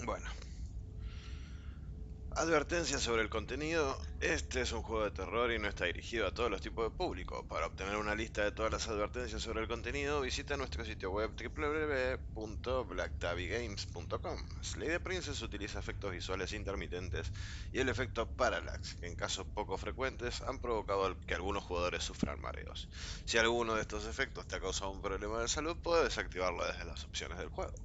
Bueno, advertencia sobre el contenido. Este es un juego de terror y no está dirigido a todos los tipos de público. Para obtener una lista de todas las advertencias sobre el contenido, visita nuestro sitio web www.blacktabigames.com. Slay the Princess utiliza efectos visuales intermitentes y el efecto parallax, que en casos poco frecuentes han provocado que algunos jugadores sufran mareos. Si alguno de estos efectos te ha causado un problema de salud, puedes desactivarlo desde las opciones del juego.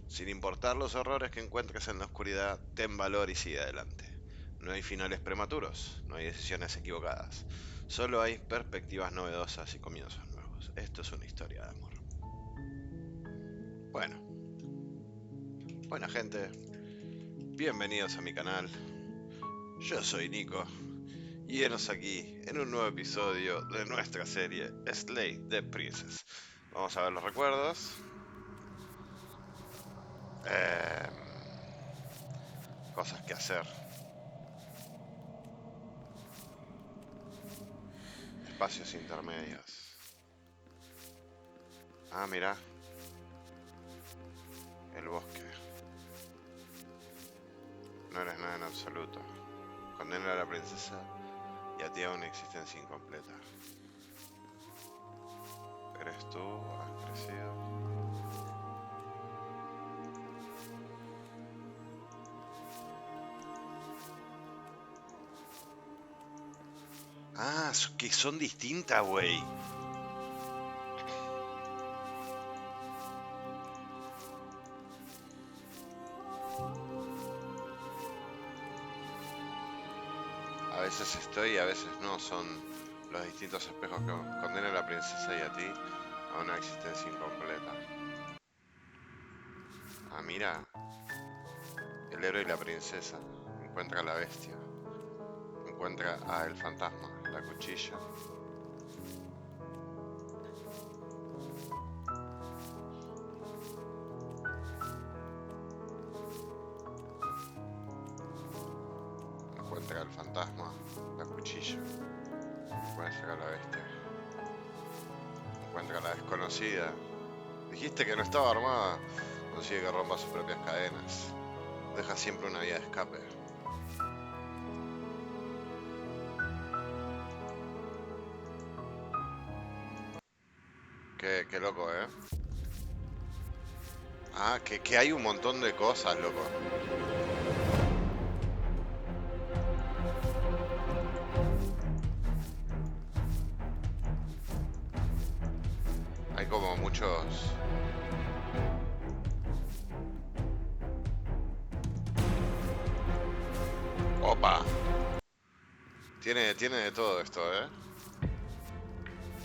Sin importar los errores que encuentres en la oscuridad, ten valor y sigue adelante. No hay finales prematuros, no hay decisiones equivocadas. Solo hay perspectivas novedosas y comienzos nuevos. Esto es una historia de amor. Bueno, buena gente, bienvenidos a mi canal. Yo soy Nico y enos aquí en un nuevo episodio de nuestra serie Slay the Princess. Vamos a ver los recuerdos. Cosas que hacer. Espacios intermedios. Ah, mira, el bosque. No eres nada en absoluto. Condena a la princesa y a ti a una existencia incompleta. ¿Eres tú? ¿Has crecido? Ah, que son distintas, güey. A veces estoy y a veces no. Son los distintos espejos que condenan a la princesa y a ti a una existencia incompleta. Ah, mira. El héroe y la princesa. Encuentra a la bestia. Encuentra a el fantasma, la cuchilla. Encuentra al fantasma, la cuchilla. Encuentra a la bestia. Encuentra a la desconocida. Dijiste que no estaba armada. Consigue que rompa sus propias cadenas. Deja siempre una vía de escape. Qué loco, ¿eh? Ah, que hay un montón de cosas, loco. Hay como muchos... Opa. Tiene de todo esto, ¿eh?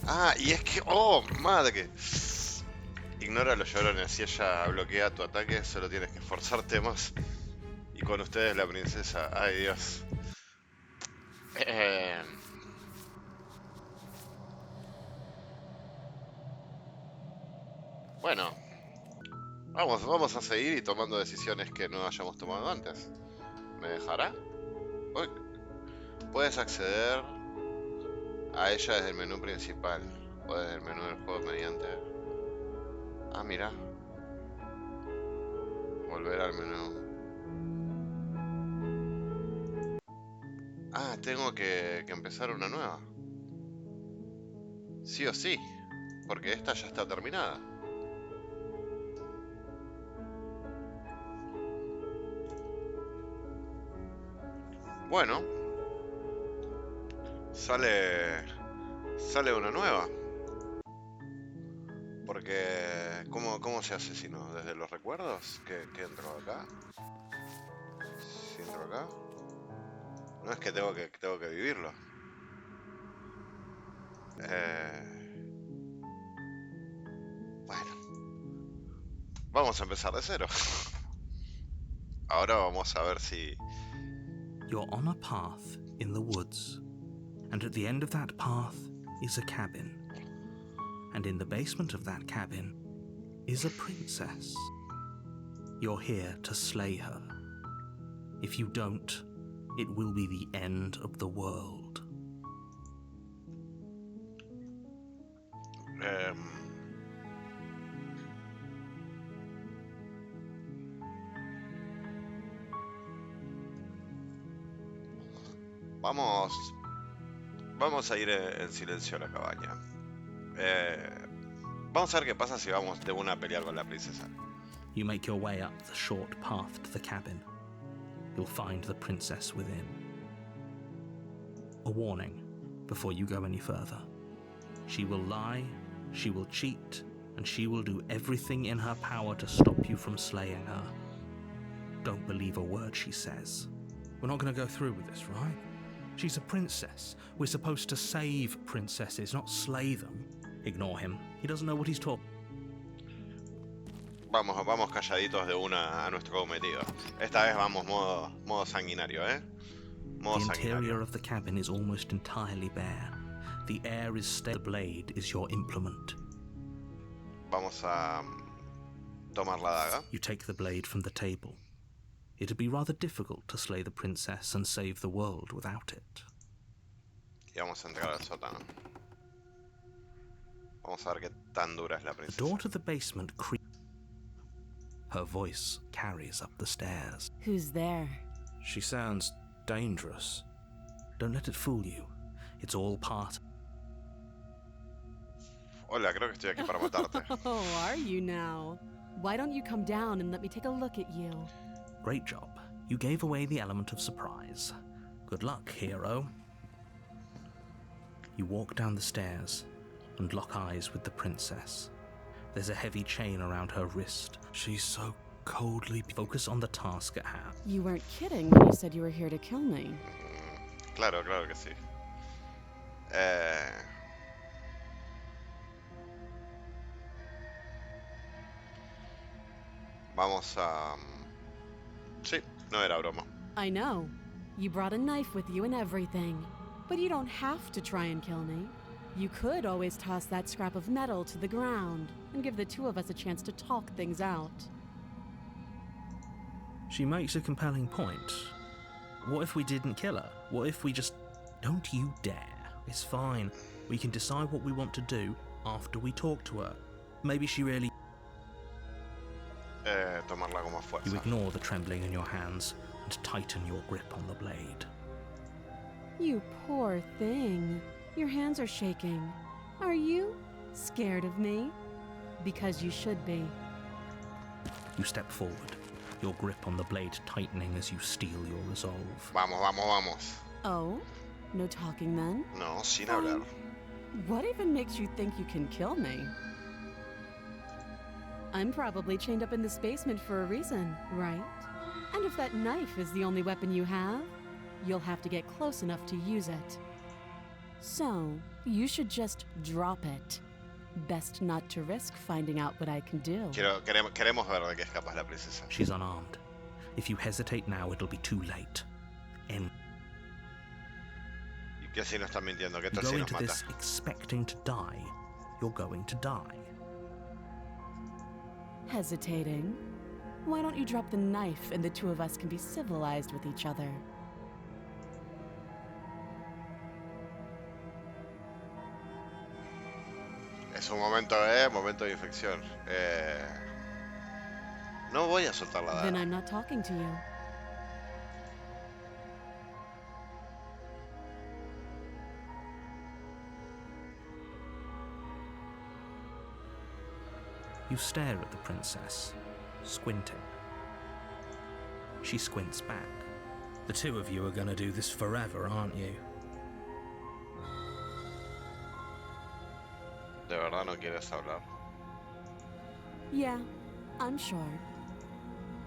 Ah, y es que... ¡Oh, madre! Ignora a los llorones. Si ella bloquea tu ataque, solo tienes que esforzarte más. Y con ustedes la princesa. Ay, Dios. Eh... Bueno, vamos a seguir y tomando decisiones que no hayamos tomado antes. ¿Me dejará? Uy, puedes acceder a ella desde el menú principal o desde el menú del juego mediante... Ah, mira. Volver al menú. Ah, tengo que empezar una nueva. Sí o sí, porque esta ya está terminada. Bueno, sale una nueva. Porque, ¿cómo se hace si no? ¿Desde los recuerdos? ¿Qué entro acá? ¿Si entro acá? No es que tengo que vivirlo. Bueno, vamos a empezar de cero. Ahora vamos a ver si... You're on a path in the woods, and at the end of that path is a cabin. And in the basement of that cabin is a princess. You're here to slay her. If you don't, it will be the end of the world. Vamos, vamos a ir en silencio a la cabaña. Vamos a ver qué pasa si vamos de una a pelear con la princesa. You make your way up the short path to the cabin. You'll find the princess within. A warning before you go any further. She will lie, she will cheat, and she will do everything in her power to stop you from slaying her. Don't believe a word she says. We're not going to go through with this, right? She's a princess. We're supposed to save princesses, not slay them. Ignore him. He doesn't know what he's talking. Vamos calladitos de una a nuestro cometido. Esta vez vamos modo sanguinario, ¿eh? Modo The interior sanguinario. of the cabin is almost entirely bare. The air is stale. The blade is your implement. Vamos a tomar la daga. You take the blade from the table. It'd be rather difficult to slay the princess and save the world without it. Y vamos a entrar al sótano. Vamos a ver qué tan dura es la The princesa. door to the basement creaks. Her voice carries up the stairs. Who's there? She sounds dangerous. Don't let it fool you. It's all part. Hola, creo que estoy aquí para matarte. Oh, are you now? Why don't you come down and let me take a look at you? Great job. You gave away the element of surprise. Good luck, hero. You walk down the stairs and lock eyes with the princess. There's a heavy chain around her wrist. She's so coldly. Focus on the task at hand. You weren't kidding when you said you were here to kill me. Claro que sí. Vamos a... Sí, no era broma. I know. You brought a knife with you and everything. But you don't have to try and kill me. You could always toss that scrap of metal to the ground and give the two of us a chance to talk things out. She makes a compelling point. What if we didn't kill her? What if we just... Don't you dare. It's fine. We can decide what we want to do after we talk to her. Maybe she really... Tomarla como You fuerza. ignore the trembling in your hands and tighten your grip on the blade. You poor thing. Your hands are shaking. Are you scared of me? Because you should be. You step forward, your grip on the blade tightening as you steel your resolve. Vamos. Oh? No talking then? No, sin hablar. What even makes you think you can kill me? I'm probably chained up in this basement for a reason, right? And if that knife is the only weapon you have, you'll have to get close enough to use it. So, you should just drop it. Best not to risk finding out what I can do. Queremos ver de qué es capaz la princesa. She's unarmed. If you hesitate now, it'll be too late. End. ¿Y qué si nos están mintiendo? ¿Qué You tal go si nos into mata? this expecting to die. You're going to die. Hesitating? Why don't you drop the knife and the two of us can be civilized with each other? Es un momento de infección. No voy a soltar la Then daga. I'm not talking to you. You stare at the princess, squinting. She squints back. The two of you are gonna do this forever, aren't you? ¿De verdad no quieres hablar? Yeah, I'm sure.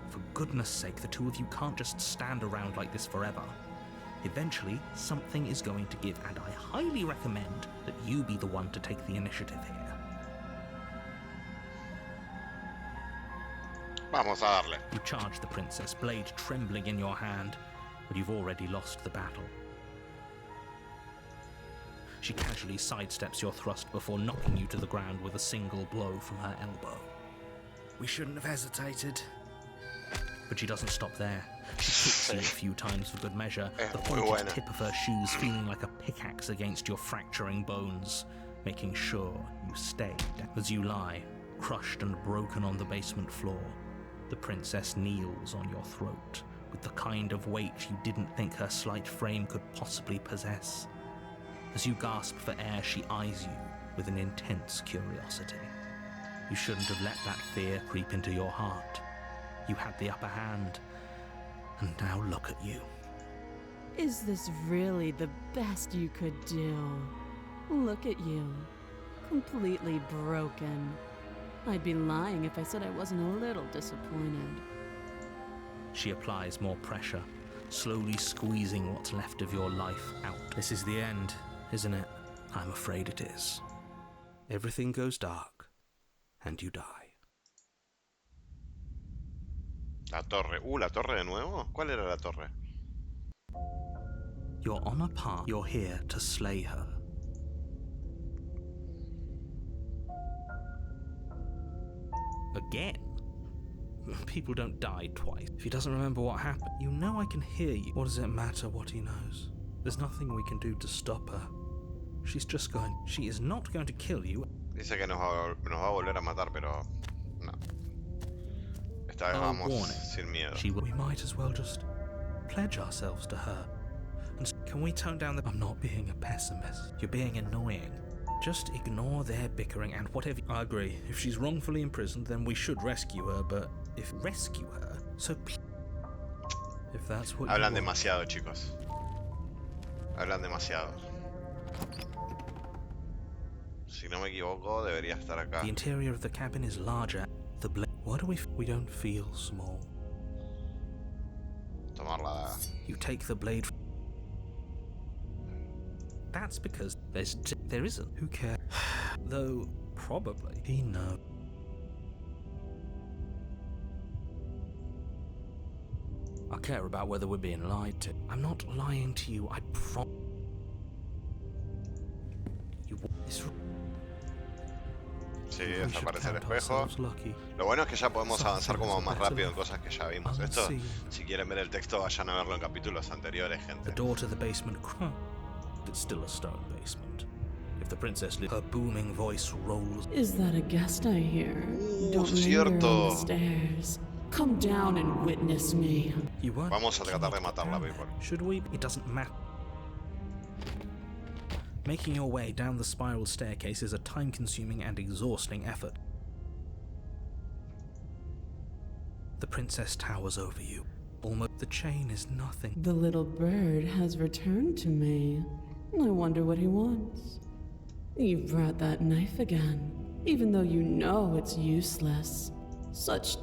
For goodness sake, the two of you can't just stand around like this forever. Eventually, something is going to give, and I highly recommend that you be the one to take the initiative here. Vamos a darle. You charge the princess, blade trembling in your hand, but you've already lost the battle. She casually sidesteps your thrust before knocking you to the ground with a single blow from her elbow. We shouldn't have hesitated. But she doesn't stop there. She kicks you a few times for good measure, the muy pointed buena. tip of her shoes feeling like a pickaxe against your fracturing bones, making sure you stay down. As you lie, crushed and broken on the basement floor, the princess kneels on your throat, with the kind of weight you didn't think her slight frame could possibly possess. As you gasp for air, she eyes you with an intense curiosity. You shouldn't have let that fear creep into your heart. You had the upper hand, and now look at you. Is this really the best you could do? Look at you. Completely broken. I'd be lying if I said I wasn't a little disappointed. She applies more pressure, slowly squeezing what's left of your life out. This is the end, isn't it? I'm afraid it is. Everything goes dark, and you die. La torre. ¿La torre de nuevo? ¿Cuál era la torre? You're on a path. You're here to slay her. Again? People don't die twice. If he doesn't remember what happened, you know I can hear you. What does it matter what he knows? There's nothing we can do to stop her. She is not going to kill you. Dice que nos va a volver a matar, pero no. Esta vez vamos sin miedo. We might as well just pledge ourselves to her. And can we tone down the... I'm not being a pessimist. You're being annoying. Just ignore their bickering and whatever... I agree. If she's wrongfully imprisoned, then we should rescue her, but if rescue her, so... If that's what Hablan demasiado, chicos. Hablan demasiado. Si no me equivoco, debería estar acá. The interior of the cabin is larger. The blade... Why do we don't feel small? Tomar la daga. You take the blade... That's because there isn't. Who cares? Though, probably. He knows. I care about whether we're being lied to. I'm not lying to you, I promise. Sí, desaparece el espejo. Lo bueno es que ya podemos avanzar como más rápido en cosas que ya vimos. Esto, si quieren ver el texto, vayan a verlo en capítulos anteriores, gente. The door to the basement. It's still a stone basement. If the princess her booming voice rolls. Is that a guest I hear? Don't linger on the stairs. Come down and witness me. You won't. Vamos a tratar de matarla, people. Should we? It doesn't matter. Making your way down the spiral staircase is a time-consuming and exhausting effort. The princess towers over you. Almost the chain is nothing. The little bird has returned to me. I wonder what he wants. You've brought that knife again, even though you know it's useless. Such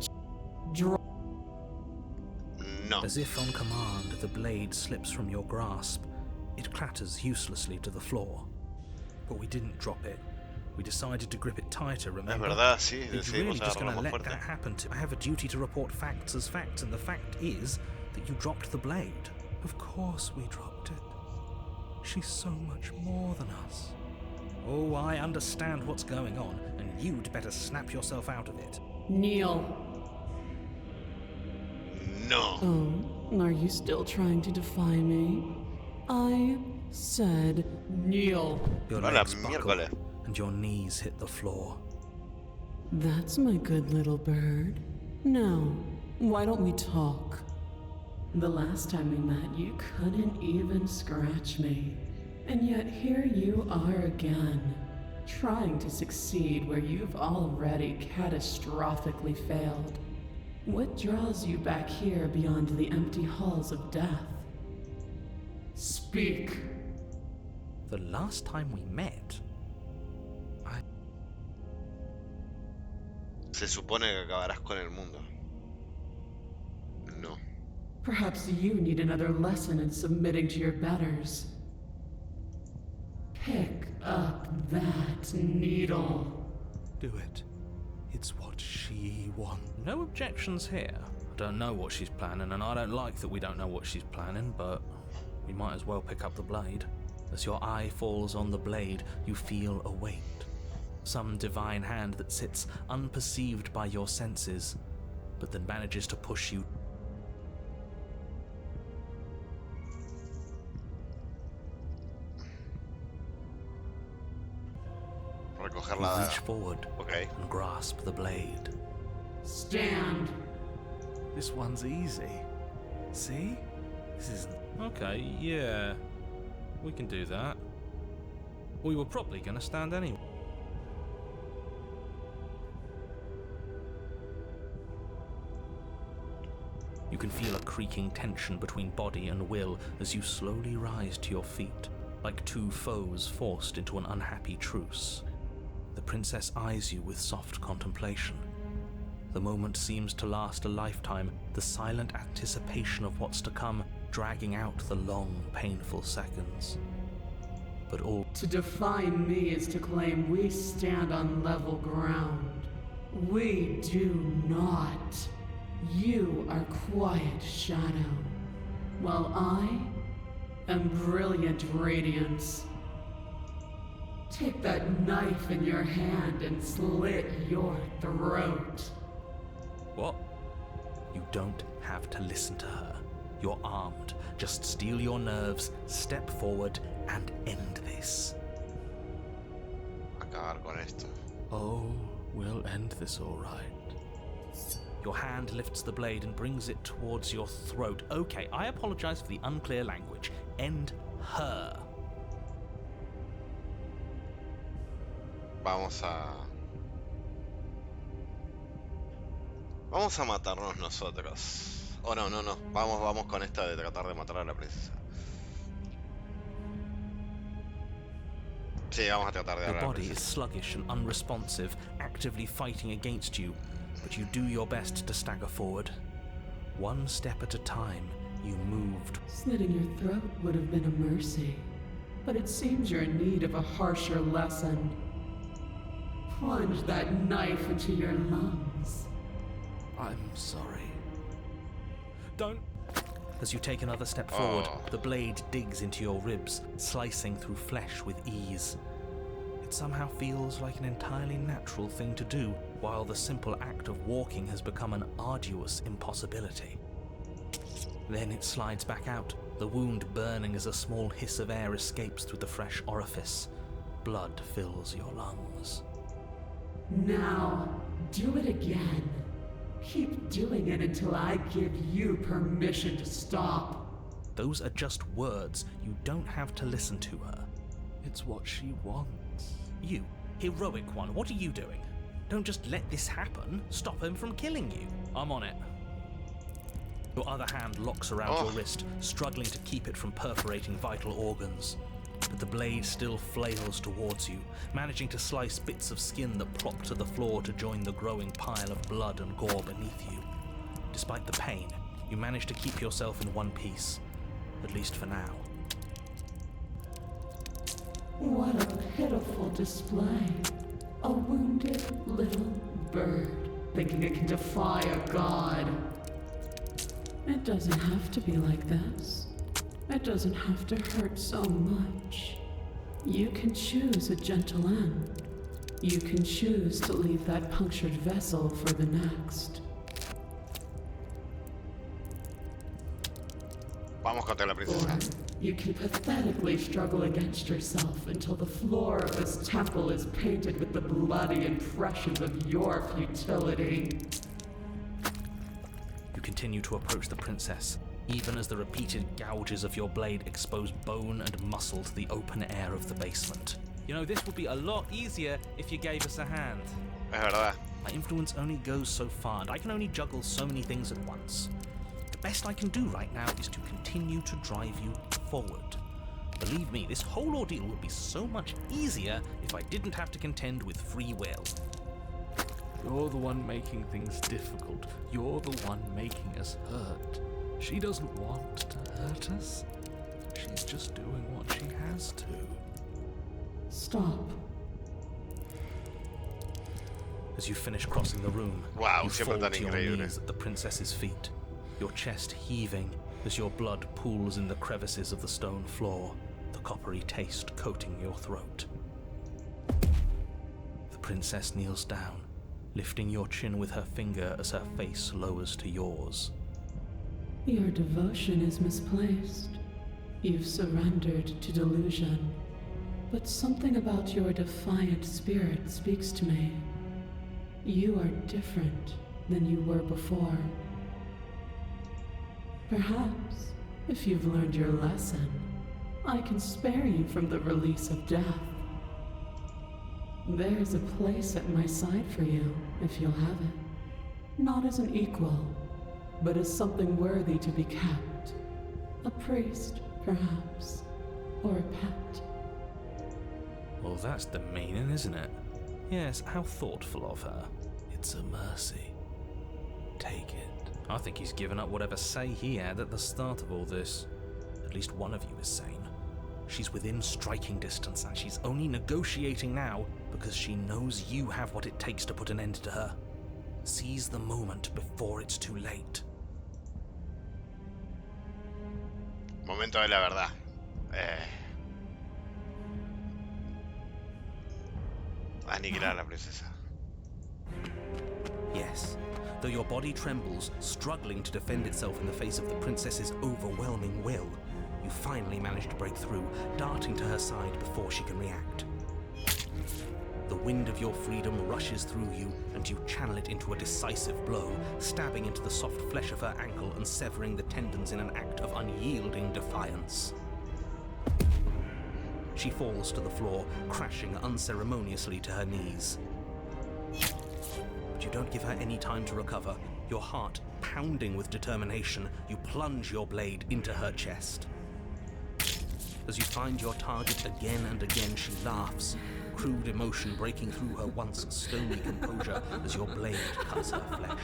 No. As if on command, the blade slips from your grasp. It clatters uselessly to the floor. But we didn't drop it. We decided to grip it tighter, remember? Es verdad, sí, Are you decidimos really just going agarrarla to más let fuerte. that happen to... I have a duty to report facts as facts, and the fact is that you dropped the blade. Of course we dropped it. She's so much more than us. Oh, I understand what's going on, and you'd better snap yourself out of it. Kneel. No. Oh, are you still trying to defy me? I said kneel. Your Hola, legs buckle, miércoles. and your knees hit the floor. That's my good little bird. Now, why don't we talk? The last time we met, you couldn't even scratch me. And yet here you are again, trying to succeed where you've already catastrophically failed. What draws you back here beyond the empty halls of death? Speak. The last time we met, Se supone que acabarás con el mundo. No. Perhaps you need another lesson in submitting to your betters. Pick up that needle. do it. It's what she wants. No objections here. I don't know what she's planning, and I don't like that we don't know what she's planning, but we might as well pick up the blade. As your eye falls on the blade, you feel a weight. Some divine hand that sits unperceived by your senses, but then manages to push you. Recoger You la... reach forward Ok. and grasp the blade. Stand. This one's easy. See? This isn't... Okay, yeah. We can do that. We were probably going to stand anyway. You can feel a creaking tension between body and will as you slowly rise to your feet, like two foes forced into an unhappy truce. The princess eyes you with soft contemplation. The moment seems to last a lifetime, the silent anticipation of what's to come dragging out the long, painful seconds. But all... To define me is to claim we stand on level ground. We do not. You are quiet shadow, while I am brilliant radiance. Take that knife in your hand and slit your throat. What? You don't have to listen to her. You're armed. Just steel your nerves, step forward, and end this. Acabar con esto. Oh, we'll end this all right. Your hand lifts the blade and brings it towards your throat. Okay, I apologize for the unclear language. End her. Vamos a matarnos nosotros. Oh, no. Vamos con esta de tratar de matar a la princesa. Sí, vamos a tratar de Your agarrar a la body is princesa. sluggish and unresponsive, actively fighting against you, but you do your best to stagger forward. One step at a time, you moved. Slitting your throat would have been a mercy, but it seems you're in need of a harsher lesson. Plunge that knife into your lungs. I'm sorry. Don't. As you take another step forward, the blade digs into your ribs, slicing through flesh with ease. It somehow feels like an entirely natural thing to do, while the simple act of walking has become an arduous impossibility. Then it slides back out, the wound burning as a small hiss of air escapes through the fresh orifice. Blood fills your lungs. Now, do it again. Keep doing it until I give you permission to stop. Those are just words. You don't have to listen to her. It's what she wants. You, heroic one, what are you doing? Don't just let this happen. Stop him from killing you. I'm on it. Your other hand locks around your wrist, struggling to keep it from perforating vital organs. But the blade still flails towards you, managing to slice bits of skin that plop to the floor to join the growing pile of blood and gore beneath you. Despite the pain, you manage to keep yourself in one piece, at least for now. What a pitiful display. A wounded little bird, thinking it can defy a god. It doesn't have to be like this. It doesn't have to hurt so much. You can choose a gentle end. You can choose to leave that punctured vessel for the next. Vamos contra la princesa. Or you can pathetically struggle against yourself until the floor of this temple is painted with the bloody impressions of your futility. You continue to approach the princess, even as the repeated gouges of your blade expose bone and muscle to the open air of the basement. You know, this would be a lot easier if you gave us a hand. Es verdad. My influence only goes so far, and I can only juggle so many things at once. The best I can do right now is to continue to drive you forward. Believe me, this whole ordeal would be so much easier if I didn't have to contend with free will. You're the one making things difficult. You're the one making us hurt. She doesn't want to hurt us. She's just doing what she has to. Stop. As you finish crossing the room, Wow, you siempre fall tan to your increíble. knees at the princess's feet, your chest heaving as your blood pools in the crevices of the stone floor, the coppery taste coating your throat. The princess kneels down, lifting your chin with her finger as her face lowers to yours. Your devotion is misplaced. You've surrendered to delusion. But something about your defiant spirit speaks to me. You are different than you were before. Perhaps, if you've learned your lesson, I can spare you from the release of death. There's a place at my side for you, if you'll have it. Not as an equal, but as something worthy to be kept. A priest, perhaps, or a pet. Well, that's demeaning, isn't it? Yes, how thoughtful of her. It's a mercy. Take it. I think he's given up whatever say he had at the start of all this. At least one of you is sane. She's within striking distance, and she's only negotiating now because she knows you have what it takes to put an end to her. Seize the moment before it's too late. Momento de la verdad. Aniquilar a la princesa. Yes, though your body trembles, struggling to defend itself in the face of the princess's overwhelming will, you finally manage to break through, darting to her side before she can react. The wind of your freedom rushes through you, and you channel it into a decisive blow, stabbing into the soft flesh of her ankle and severing the tendons in an act of unyielding defiance. She falls to the floor, crashing unceremoniously to her knees. But you don't give her any time to recover. Your heart pounding with determination, you plunge your blade into her chest. As you find your target again and again, she laughs, crude emotion breaking through her once stony composure as your blade cuts her flesh.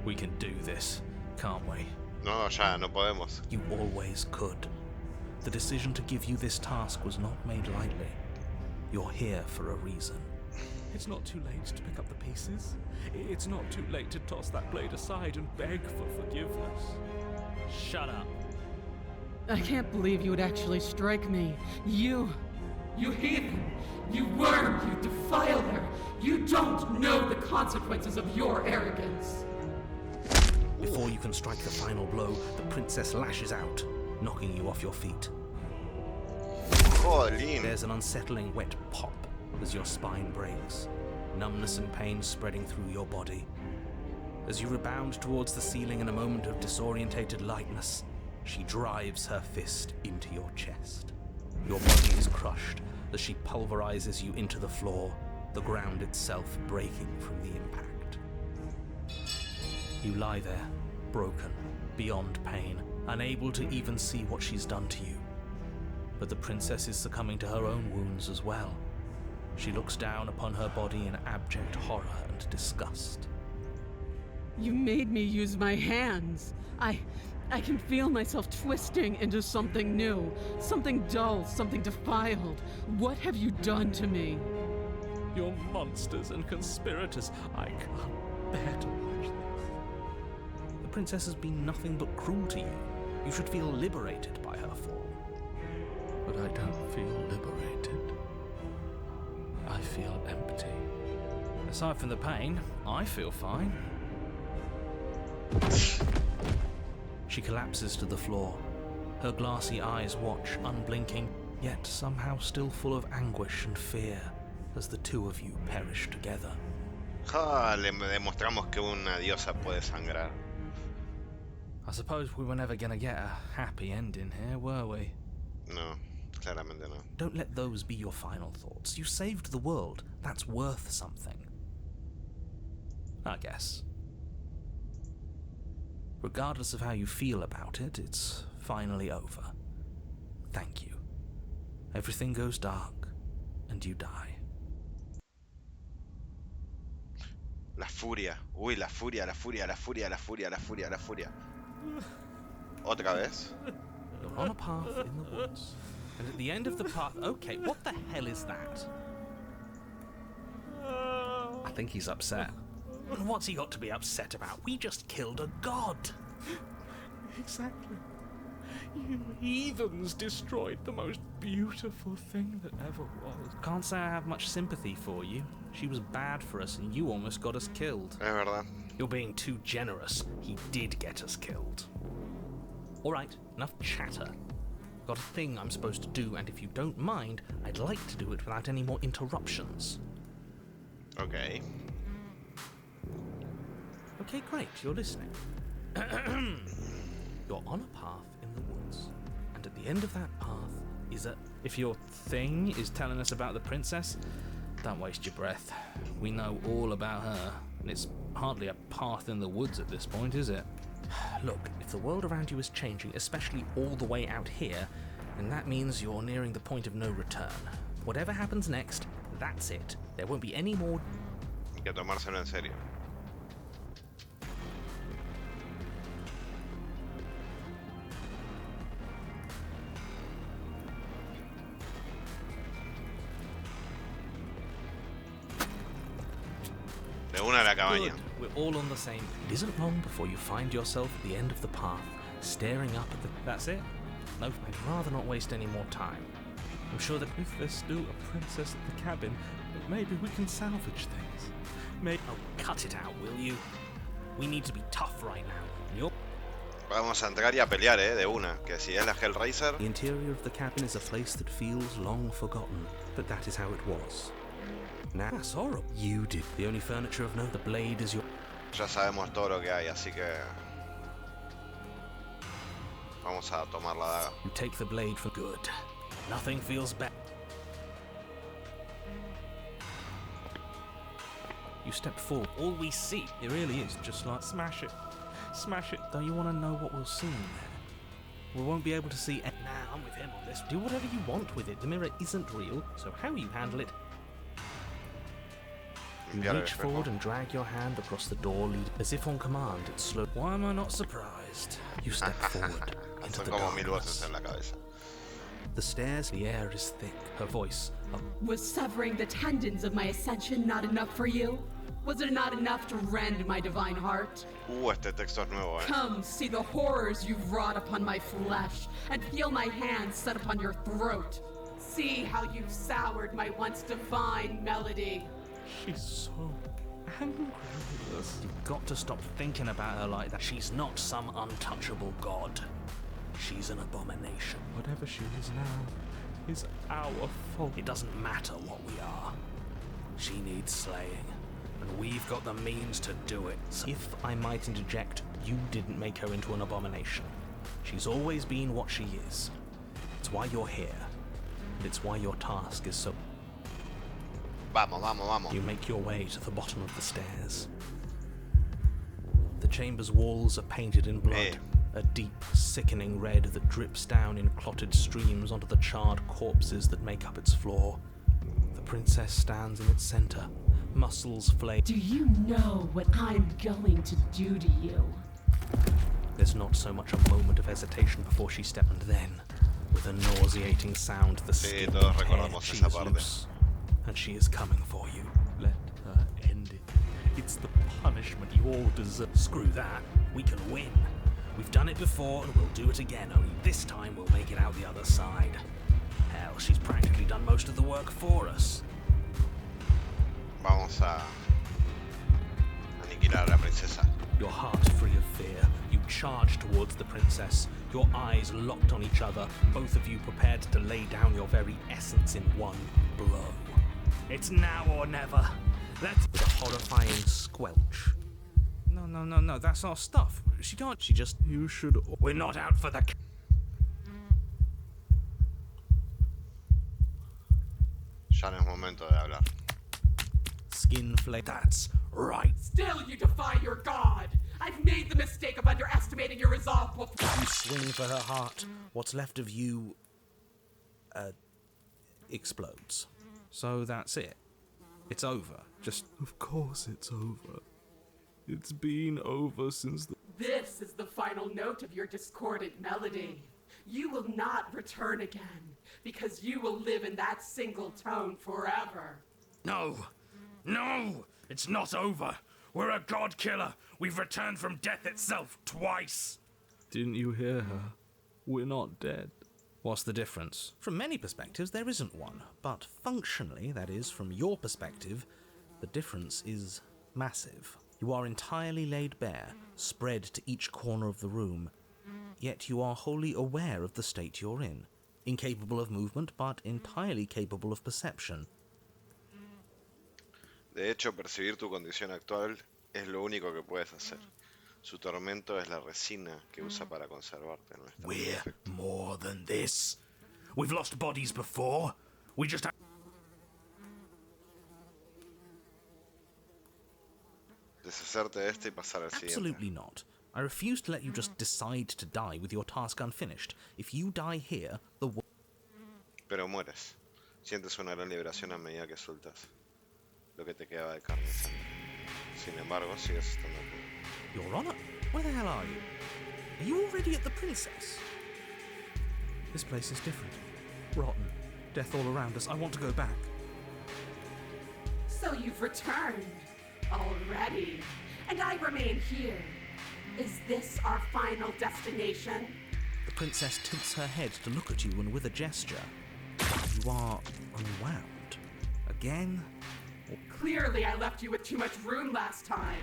We can do this, can't we? No, ya, no podemos. You always could. The decision to give you this task was not made lightly. You're here for a reason. It's not too late to pick up the pieces. It's not too late to toss that blade aside and beg for forgiveness. Shut up. I can't believe you would actually strike me. You heathen! You worm! You defiler! You don't know the consequences of your arrogance! Before you can strike the final blow, the princess lashes out, knocking you off your feet. Jolín. There's an unsettling wet pop as your spine breaks, numbness and pain spreading through your body. As you rebound towards the ceiling in a moment of disorientated lightness, she drives her fist into your chest. Your body is crushed as she pulverizes you into the floor, the ground itself breaking from the impact. You lie there, broken, beyond pain, unable to even see what she's done to you. But the princess is succumbing to her own wounds as well. She looks down upon her body in abject horror and disgust. You made me use my hands. I can feel myself twisting into something new, something dull, something defiled. What have you done to me? You're monsters and conspirators. I can't bear to watch this. The princess has been nothing but cruel to you. You should feel liberated by her fall. But I don't feel liberated. I feel empty. Aside from the pain, I feel fine. She collapses to the floor. Her glassy eyes watch, unblinking, yet somehow still full of anguish and fear, as the two of you perish together. Le demostramos que una diosa puede sangrar. I suppose we were never gonna get a happy ending here, were we? No, claramente no. Don't let those be your final thoughts. You saved the world. That's worth something. I guess. Regardless of how you feel about it, it's finally over. Thank you. Everything goes dark, and you die. La furia. Uy, la furia, la furia, la furia, la furia, la furia, la furia. ¿Otra vez? You're on a path in the woods, and at the end of the path... Okay, what the hell is that? I think he's upset. What's he got to be upset about? We just killed a god. Exactly. You heathens destroyed the most beautiful thing that ever was. Can't say I have much sympathy for you. She was bad for us and you almost got us killed. Es verdad. You're being too generous. He did get us killed. Alright, enough chatter. Got a thing I'm supposed to do, and if you don't mind, I'd like to do it without any more interruptions. Okay. Okay, great, you're listening. You're on a path in the woods, and at the end of that path is a... If your thing is telling us about the princess, don't waste your breath. We know all about her, and it's hardly a path in the woods at this point, is it? Look, if the world around you is changing, especially all the way out here, then that means you're nearing the point of no return. Whatever happens next, that's it. There won't be any more... Hay que tomárselo en serio. De una a la cabaña. Good. We're all on the same. It isn't long before you find yourself at the end of the path, staring up at the... That's it? No, I'd rather not waste any more time. I'm sure that If there's still a princess at the cabin, maybe we can salvage things. Maybe. Oh, cut it out, will you? We need to be tough right now. And you're... Vamos a entrar y a pelear, de una. Que si es la Hellraiser... The interior of the cabin is a place that feels long forgotten, but that is how it was. Now, that's horrible. You did. The only furniture of note, the blade is your... Ya sabemos todo lo que hay, así que... Vamos a tomar la daga. You take the blade for good. Nothing feels better. You step forward. All we see, it really is just like... Smash it. Smash it. Don't you want to know what we'll see in there? We won't be able to see... Nah, I'm with him on this. Do whatever you want with it. The mirror isn't real, so how you handle it... You Limpiar el reach espejo. forward and drag your hand across the door lead. As if on command, it's slow. Why am I not surprised? You step forward into Son the como 1000 voces darkness. en la cabeza. The stairs, the air is thick. Her voice, Was severing the tendons of my ascension not enough for you? Was it not enough to rend my divine heart? Este texto es nuevo, Come, see the horrors you've wrought upon my flesh, and feel my hands set upon your throat. See how you've soured my once divine melody. She's so angry with us. you've got to stop thinking about her like that. She's not some untouchable god. She's an abomination. Whatever she is now is our fault. It doesn't matter what we are. She needs slaying, and we've got the means to do it. So if I might interject, you didn't make her into an abomination. She's always been what she is. It's why you're here, and it's why your task is so... Vamos, vamos, vamos. You make your way to the bottom of the stairs. The chamber's walls are painted in blood, a deep, sickening red that drips down in clotted streams onto the charred corpses that make up its floor. The princess stands in its center, muscles flame. Do you know what I'm going to do to you? There's not so much a moment of hesitation before she steps, and then, with a nauseating sound, the skin todos tear, recordamos she esa is parte. loose, and she is coming for you. Let her end it. It's the punishment you all deserve. Screw that. We can win. We've done it before and we'll do it again, only this time we'll make it out the other side. Hell, she's practically done most of the work for us. Vamos a aniquilar a la princesa. Your heart free of fear, you charge towards the princess, your eyes locked on each other, both of you prepared to lay down your very essence in one blow. It's now or never. That's with a horrifying squelch. No, that's our stuff. She can't, she just... You should... We're not out for the... Ya no es momento de hablar. Skin flame. That's right. Still you defy your god! I've made the mistake of underestimating your resolve before. You swing for her heart. What's left of you... explodes. So that's it. It's over. Just... Of course it's over. It's been over since the... This is the final note of your discordant melody. You will not return again, because you will live in that single tone forever. No! It's not over! We're a god killer! We've returned from death itself twice! Didn't you hear her? We're not dead. What's the difference? From many perspectives, there isn't one. But functionally, that is, from your perspective, the difference is massive. You are entirely laid bare, spread to each corner of the room, yet you are wholly aware of the state you're in, incapable of movement, but entirely capable of perception. De hecho, percibir tu condición actual es lo único que puedes hacer. Su tormento es la resina que usa para conservarte. No es tan We're perfecto. more than this. We've lost bodies before. We just have... Deshacerte de este y pasar al siguiente. Absolutely not. I refuse to let you just decide to die with your task unfinished. If you die here, the world... Pero mueres. Sientes una gran liberación a medida que sueltas lo que te quedaba de carne y sangre. Sin embargo, sigues estando aquí. Your Honor, where the hell are you? Are you already at the Princess? This place is different. Rotten. Death all around us. I want to go back. So you've returned already, and I remain here. Is this our final destination? The Princess tilts her head to look at you, and with a gesture, you are unwound. Again? Clearly I left you with too much room last time.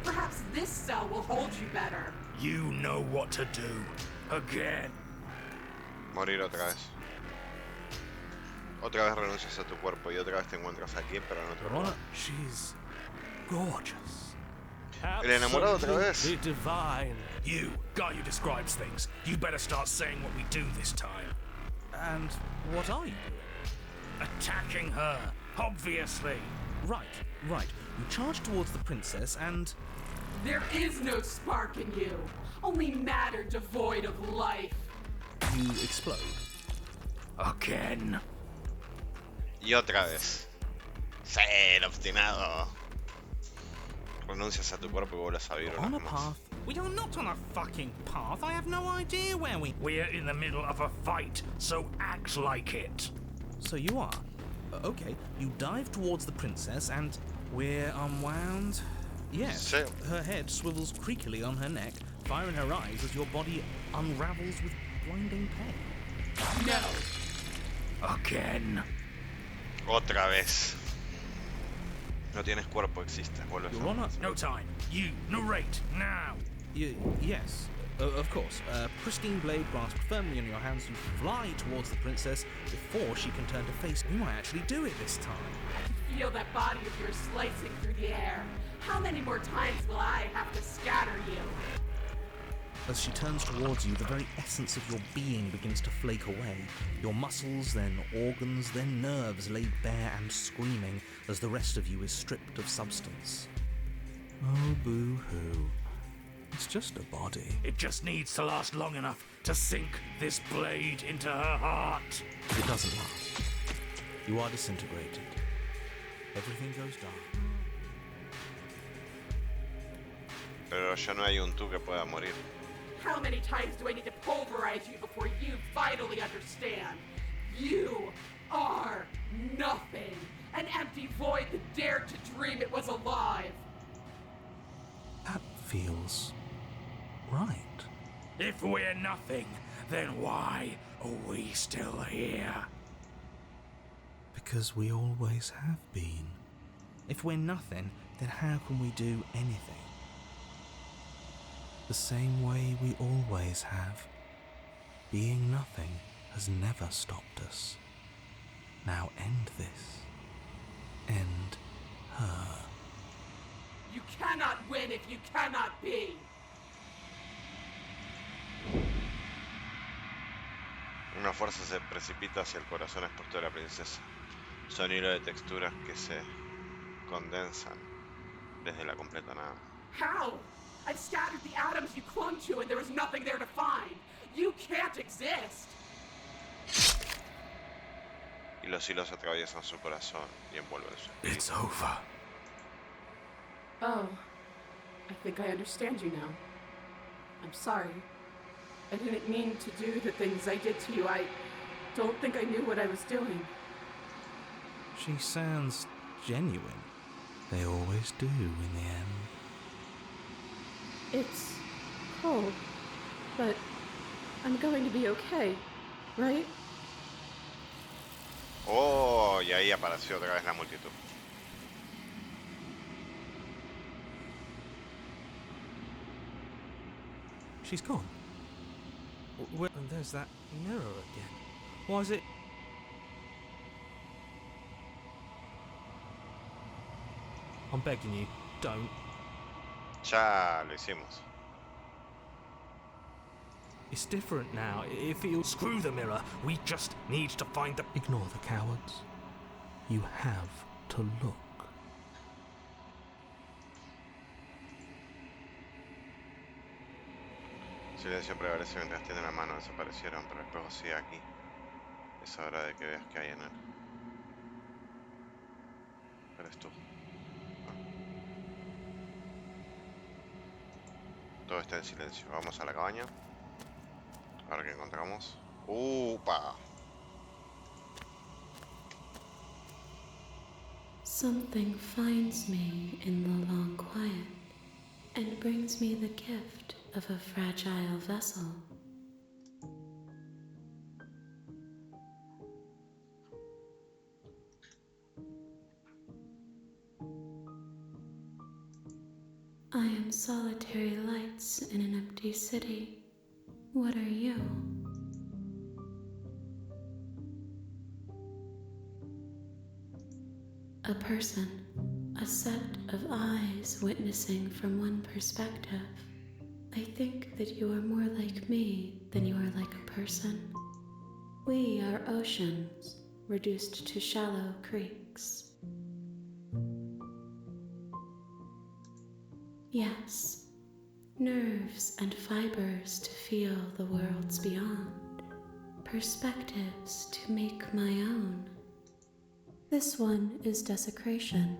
Perhaps this cell will hold you better. You know what to do. Again. Morir otra vez. Otra vez renuncias a tu cuerpo y otra vez te encuentras aquí, pero en otro Your Honor, lugar. She's gorgeous. El enamorado otra vez. Absolutely divine. You, guy who describes things, you better start saying what we do this time. and what are you doing? Attacking her, obviously. Right. You charge towards the Princess and... There is no spark in you, only matter devoid of life. you explode. Again. Y otra vez. Ser obstinado. Renuncias a tu cuerpo y vuelves a vivir On una a vez más. path. We are not on a fucking path. I have no idea where we... We're in the middle of a fight, so act like it. So you are. Okay, you dive towards the Princess and... we're unwound? Yes. So- Her head swivels creakily on her neck, fire in her eyes as your body unravels with blinding pain. No. Again. Otra vez. No tienes cuerpo, existes, vuelves Your a Honor, No time. You, narrate, now. yes, of course. Pristine blade grasped firmly in your hands, you fly towards the Princess before she can turn to face. We might actually do it this time. Feel that body of yours slicing through the air. How many more times will I have to scatter you? As she turns towards you, the very essence of your being begins to flake away. Your muscles, then organs, then nerves laid bare and screaming as the rest of you is stripped of substance. Oh, boo-hoo. It's just a body. It just needs to last long enough to sink this blade into her heart. It doesn't last. You are disintegrated. Everything goes dark. Pero ya no hay un tú que pueda morir. How many times do I need to pulverize you before you finally understand? You are nothing. An empty void that dared to dream it was alive. That feels right. If we're nothing, then why are we still here? Because we always have been. If we're nothing, then how can we do anything? The same way we always have. Being nothing has never stopped us. Now end this. End her. You cannot win if you cannot be. Una fuerza se precipita hacia el corazón expuesto de la princesa. Son hilos de texturas que se condensan desde la completa nada. How? I've scattered the atoms you clung to and there was nothing there to find. You can't exist. Y los hilos atraviesan su corazón y envuelven su espíritu. It's over. Oh, I think I understand you now. I'm sorry. I didn't mean to do the things I did to you. I don't think I knew what I was doing. She sounds genuine. They always do in the end. It's cold, but I'm going to be okay, right? Oh, y ahí apareció otra vez la multitud. She's gone. Well, and there's that mirror again. Why is it... I'm begging you, don't. Ya lo hicimos. It's different now. It feels... Screw the mirror. We just need to find the... Ignore the cowards. You have to look. Silencio prevalece mientras tiene la mano. Desaparecieron, pero el espejo sigue aquí. Es hora de que veas qué hay en él. Eres tú. Todo está en silencio. Vamos a la cabaña. A ver qué encontramos. ¡Upa! Something finds me in the long quiet and brings me the gift of a fragile vessel. I am solitary lights in an empty city. What are you? A person, a set of eyes witnessing from one perspective. I think that you are more like me than you are like a person. We are oceans, reduced to shallow creeks. Yes, nerves and fibers to feel the worlds beyond, perspectives to make my own. This one is desecration.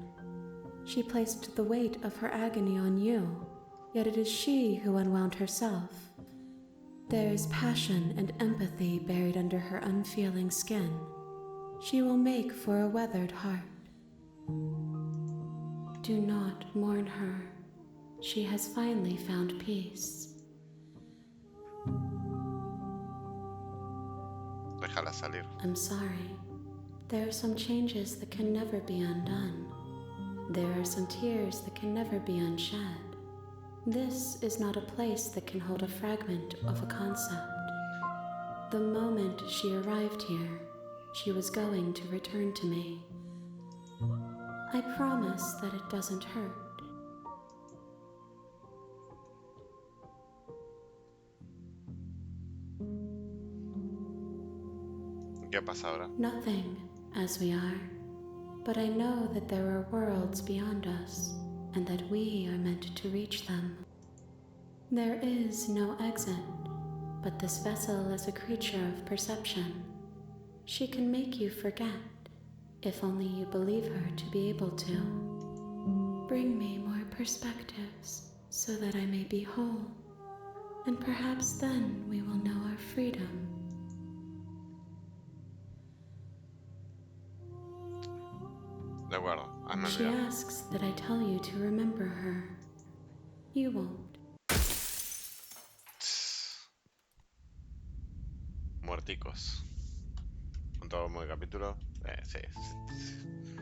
She placed the weight of her agony on you, yet it is she who unwound herself. There is passion and empathy buried under her unfeeling skin. She will make for a weathered heart. Do not mourn her. She has finally found peace. Déjala salir. I'm sorry. There are some changes that can never be undone. There are some tears that can never be unshed. This is not a place that can hold a fragment of a concept. The moment she arrived here, she was going to return to me. I promise that it doesn't hurt. ¿Qué pasa ahora? Nothing, as we are. But I know that there are worlds beyond us, and that we are meant to reach them. There is no exit, but this vessel is a creature of perception. She can make you forget, if only you believe her to be able to. Bring me more perspectives, so that I may be whole, and perhaps then we will know our freedom. De acuerdo, hazme She olvidar. asks that I tell you to remember her. You won't. Muerticos. ¿Con todo modo de capítulo? Sí.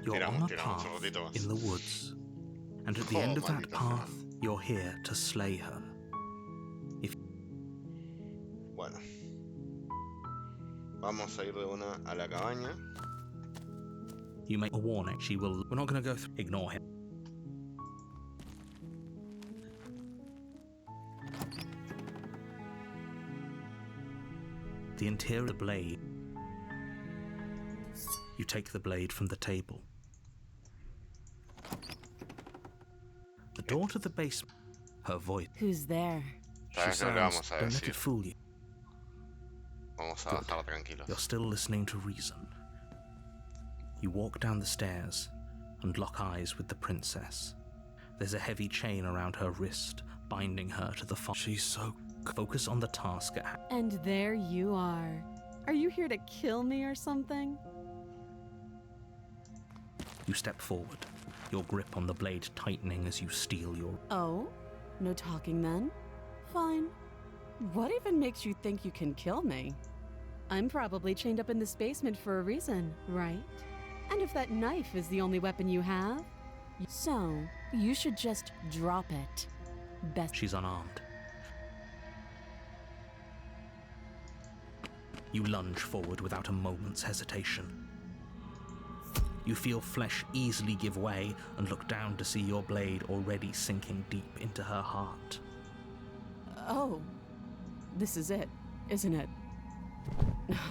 You're on a Tiramos un path ratito más. in the woods, and at the end of that maldita path, sea. you're here to slay her. Bueno. Vamos a ir de una a la cabaña. You make a warning. She will. We're not going to go through. Ignore him. The interior of the blade. You take the blade from the table. The door to the basement. Her voice. Who's there? She ¿Sabes lo que sounds. vamos a Don't let decir? it fool you. Vamos a Good. bajar tranquilos. You're still listening to reason. You walk down the stairs and lock eyes with the princess. There's a heavy chain around her wrist, binding her to the fire. She's so... Focus on the task at hand. And there you are. Are you here to kill me or something? You step forward, your grip on the blade tightening as you steal your... Oh? No talking then? Fine. What even makes you think you can kill me? I'm probably chained up in this basement for a reason, right? And if that knife is the only weapon you have, so you should just drop it. Best. She's unarmed. You lunge forward without a moment's hesitation. You feel flesh easily give way and look down to see your blade already sinking deep into her heart. Oh, This is it, isn't it?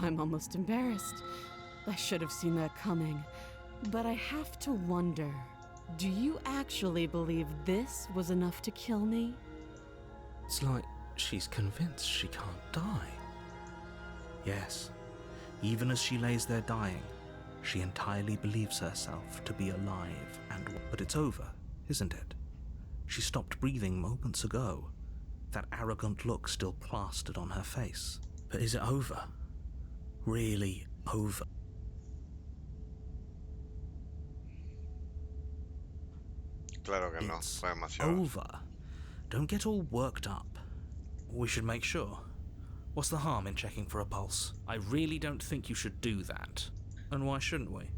I'm almost embarrassed. I should have seen that coming. But I have to wonder, do you actually believe this was enough to kill me? It's like she's convinced she can't die. Yes, even as she lays there dying, she entirely believes herself to be alive and... But it's over, isn't it? She stopped breathing moments ago, that arrogant look still plastered on her face. But is it over? Really over? Claro que no, It's fue demasiado. over. Don't get all worked up. We should make sure. What's the harm in checking for a pulse? I really don't think you should do that. And why shouldn't we?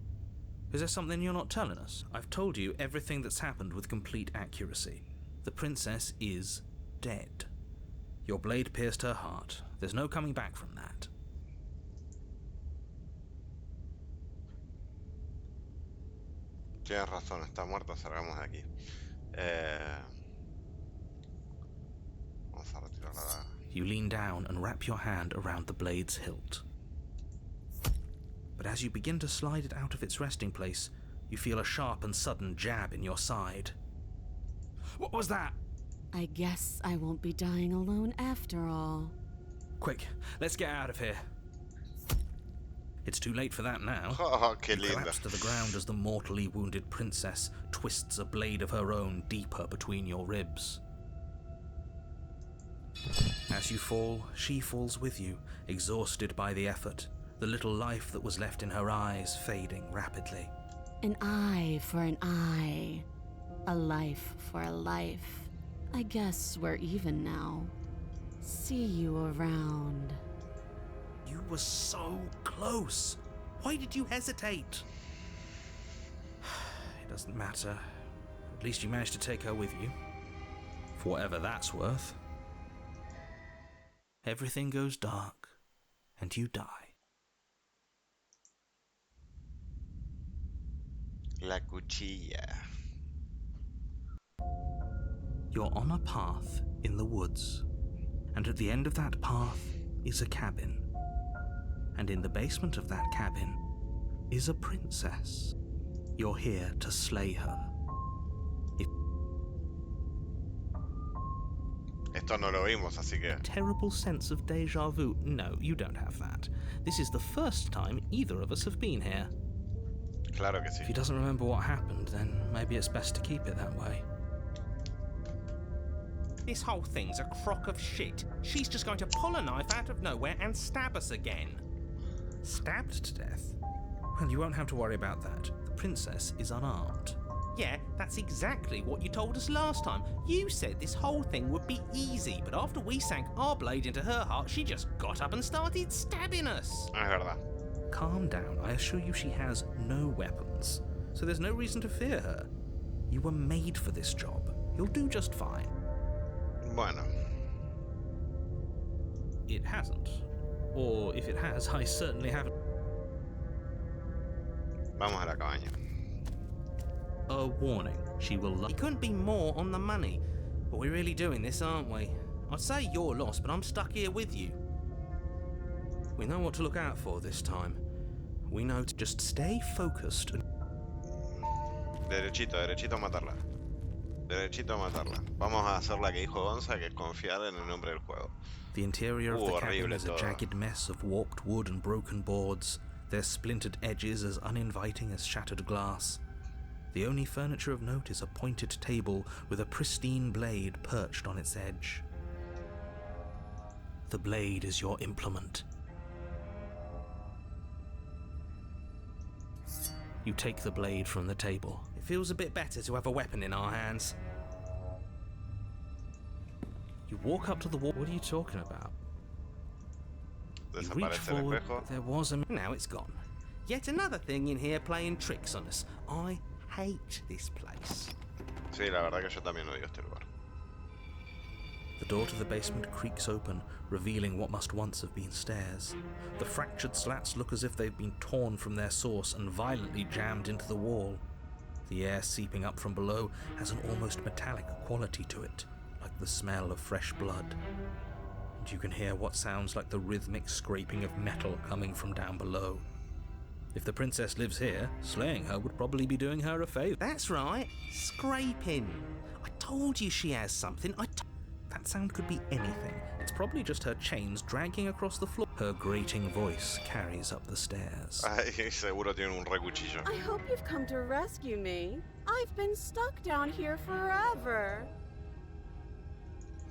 Is there something you're not telling us? I've told you everything that's happened with complete accuracy. The princess is dead. Your blade pierced her heart. There's no coming back from that. Tienes razón, está muerta, salgamos de aquí. Vamos a retirar la daga. You lean down and wrap your hand around the blade's hilt. But as you begin to slide it out of its resting place, you feel a sharp and sudden jab in your side. What was that? I guess I won't be dying alone after all. Quick, let's get out of here. It's too late for that now. Oh, qué You linda. collapse to the ground as the mortally wounded princess twists a blade of her own deeper between your ribs. As you fall, she falls with you, exhausted by the effort, the little life that was left in her eyes fading rapidly. An eye for an eye. A life for a life. I guess we're even now. See you around. You were so close. Why did you hesitate? It doesn't matter. At least you managed to take her with you. For whatever that's worth. Everything goes dark, and you die. La cuchilla. You're on a path in the woods, and at the end of that path is a cabin. And in the basement of that cabin is a princess. You're here to slay her. Esto no lo vimos, así que... Terrible sense of deja vu. No, you don't have that. This is the first time either of us have been here. Claro que If he sí. doesn't remember what happened, then maybe it's best to keep it that way. This whole thing's a crock of shit. She's just going to pull a knife out of nowhere and stab us again. Stabbed to death? Well, you won't have to worry about that. The princess is unarmed. Yeah, that's exactly what you told us last time. You said this whole thing would be easy, but after we sank our blade into her heart, she just got up and started stabbing us. Es verdad. Calm down. I assure you she has no weapons, so there's no reason to fear her. You were made for this job. You'll do just fine. Bueno, It hasn't. Or if it has, I certainly haven't. vamos a la cabaña. A warning. She will We couldn't be more on the money, but we're really doing this, aren't we? I'd say you're lost, but I'm stuck here with you. We know what to look out for this time. We know to just stay focused and... Derechito, derechito a matarla. Derechito a matarla. Vamos a hacer la que dijo Gonza, que es confiar en el nombre del juego. The interior of the cabin horrible is a todo. jagged mess of warped wood and broken boards, their splintered edges as uninviting as shattered glass. The only furniture of note is a pointed table with a pristine blade perched on its edge. The blade is your implement. You take the blade from the table. It feels a bit better to have a weapon in our hands. You walk up to the wall. What are you talking about? You reach Desaparece el forward. espejo. There was a... Now it's gone. Yet another thing in here playing tricks on us. I hate this place. Sí, la verdad que yo también odio este lugar. The door to the basement creaks open, revealing what must once have been stairs. The fractured slats look as if they've been torn from their source and violently jammed into the wall. The air seeping up from below has an almost metallic quality to it, like the smell of fresh blood. You can hear what sounds like the rhythmic scraping of metal coming from down below. If the princess lives here, slaying her would probably be doing her a favour. That's right, scraping. I told you she has something. That sound could be anything. It's probably just her chains dragging across the floor. Her grating voice carries up the stairs. Ay, seguro tienen un recuchillo. I hope you've come to rescue me. I've been stuck down here forever.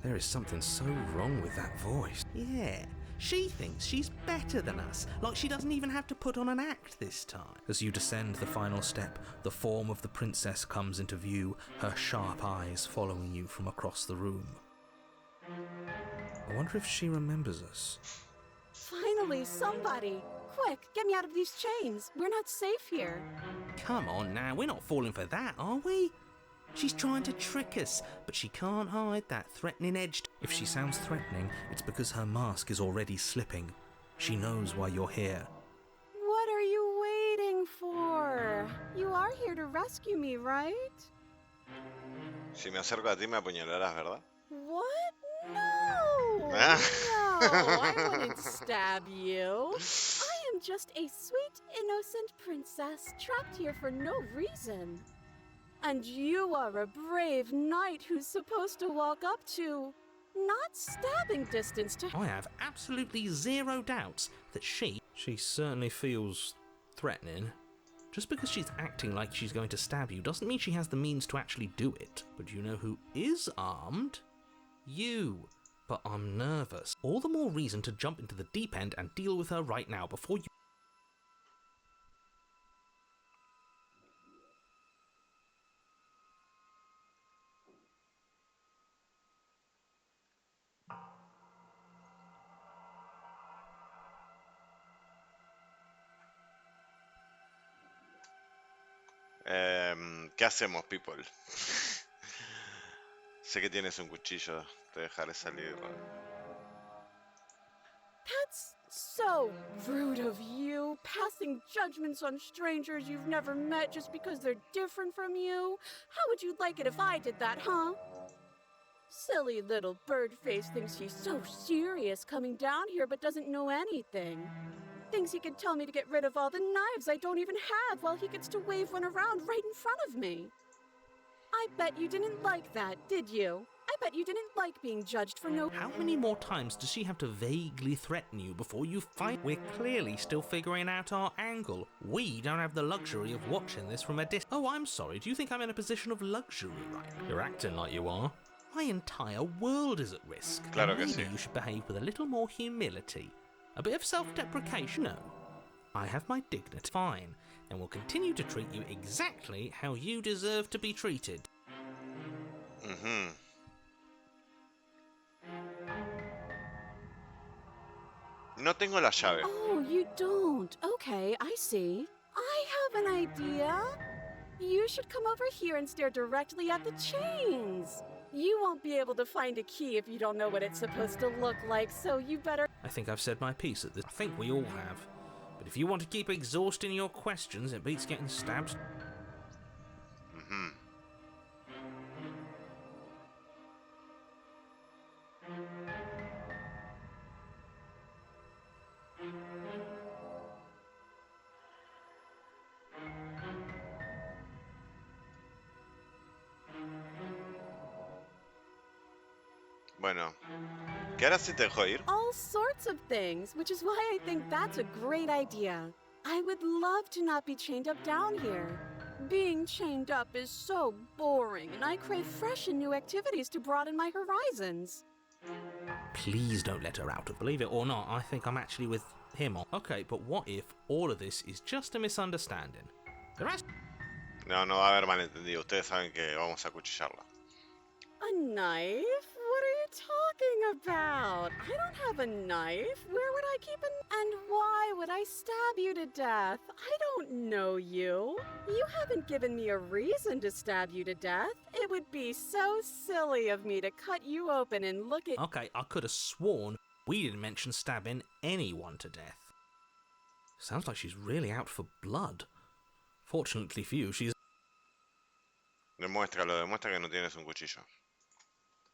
There is something so wrong with that voice. Yeah, she thinks she's better than us, like she doesn't even have to put on an act this time. As you descend the final step, the form of the princess comes into view, her sharp eyes following you from across the room. I wonder if she remembers us. Finally, somebody! Quick, get me out of these chains. We're not safe here. Come on now, we're not falling for that, are we? She's trying to trick us, but she can't hide that threatening edge. If she sounds threatening, it's because her mask is already slipping. She knows why you're here. What are you waiting for? You are here to rescue me, right? Si me acerco a ti me apuñalarás, ¿verdad? What? No! No, I wouldn't stab you. I am just a sweet, innocent princess trapped here for no reason. And you are a brave knight who's supposed to walk up to not stabbing distance to... I have absolutely zero doubts that she certainly feels threatening. Just because she's acting like she's going to stab you doesn't mean she has the means to actually do it. But you know who is armed? You. But I'm nervous. All the more reason to jump into the deep end and deal with her right now before you... ¿Qué hacemos, people? Sé que tienes un cuchillo, te dejaré salir. That's so rude of you, passing judgments on strangers you've never met just because they're different from you. How would you like it if I did that, huh? Silly little bird face thinks he's so serious coming down here but doesn't know anything. Thinks he could tell me to get rid of all the knives I don't even have while he gets to wave one around right in front of me. I bet you didn't like that, did you? I bet you didn't like being judged for no... How many more times does she have to vaguely threaten you before you fight? We're clearly still figuring out our angle. We don't have the luxury of watching this from a distance. Oh, I'm sorry. Do you think I'm in a position of luxury right now? You're acting like you are. My entire world is at risk. Claro que Maybe sí. you should behave with a little more humility. A bit of self-deprecation. No. I have my dignity. Fine. And will continue to treat you exactly how you deserve to be treated. No tengo la llave. Oh, you don't. Okay, I see. I have an idea. You should come over here and stare directly at the chains. You won't be able to find a key if you don't know what it's supposed to look like, so you better... I think I've said my piece at this. I think we all have. But if you want to keep exhausting your questions, it beats getting stabbed. Bueno, ¿qué ahora sí te dejo ir? All sorts of things, which is why I think that's a great idea. I would love to not be chained up down here. Being chained up is so boring, and I crave fresh and new activities to broaden my horizons. Please don't let her out. Believe it or not, I think I'm actually with him on. Okay, but what if all of this is just a misunderstanding? There has... No, no va a haber malentendido. Ustedes saben que vamos a cuchillarla. A knife? What are you talking about? I don't have a knife. Where would I keep And why would I stab you to death? I don't know you. You haven't given me a reason to stab you to death. It would be so silly of me to cut you open and look at... Okay, I could have sworn we didn't mention stabbing anyone to death. Sounds like she's really out for blood. Fortunately for you, she's... Demuéstralo, demuestra que no tienes un cuchillo.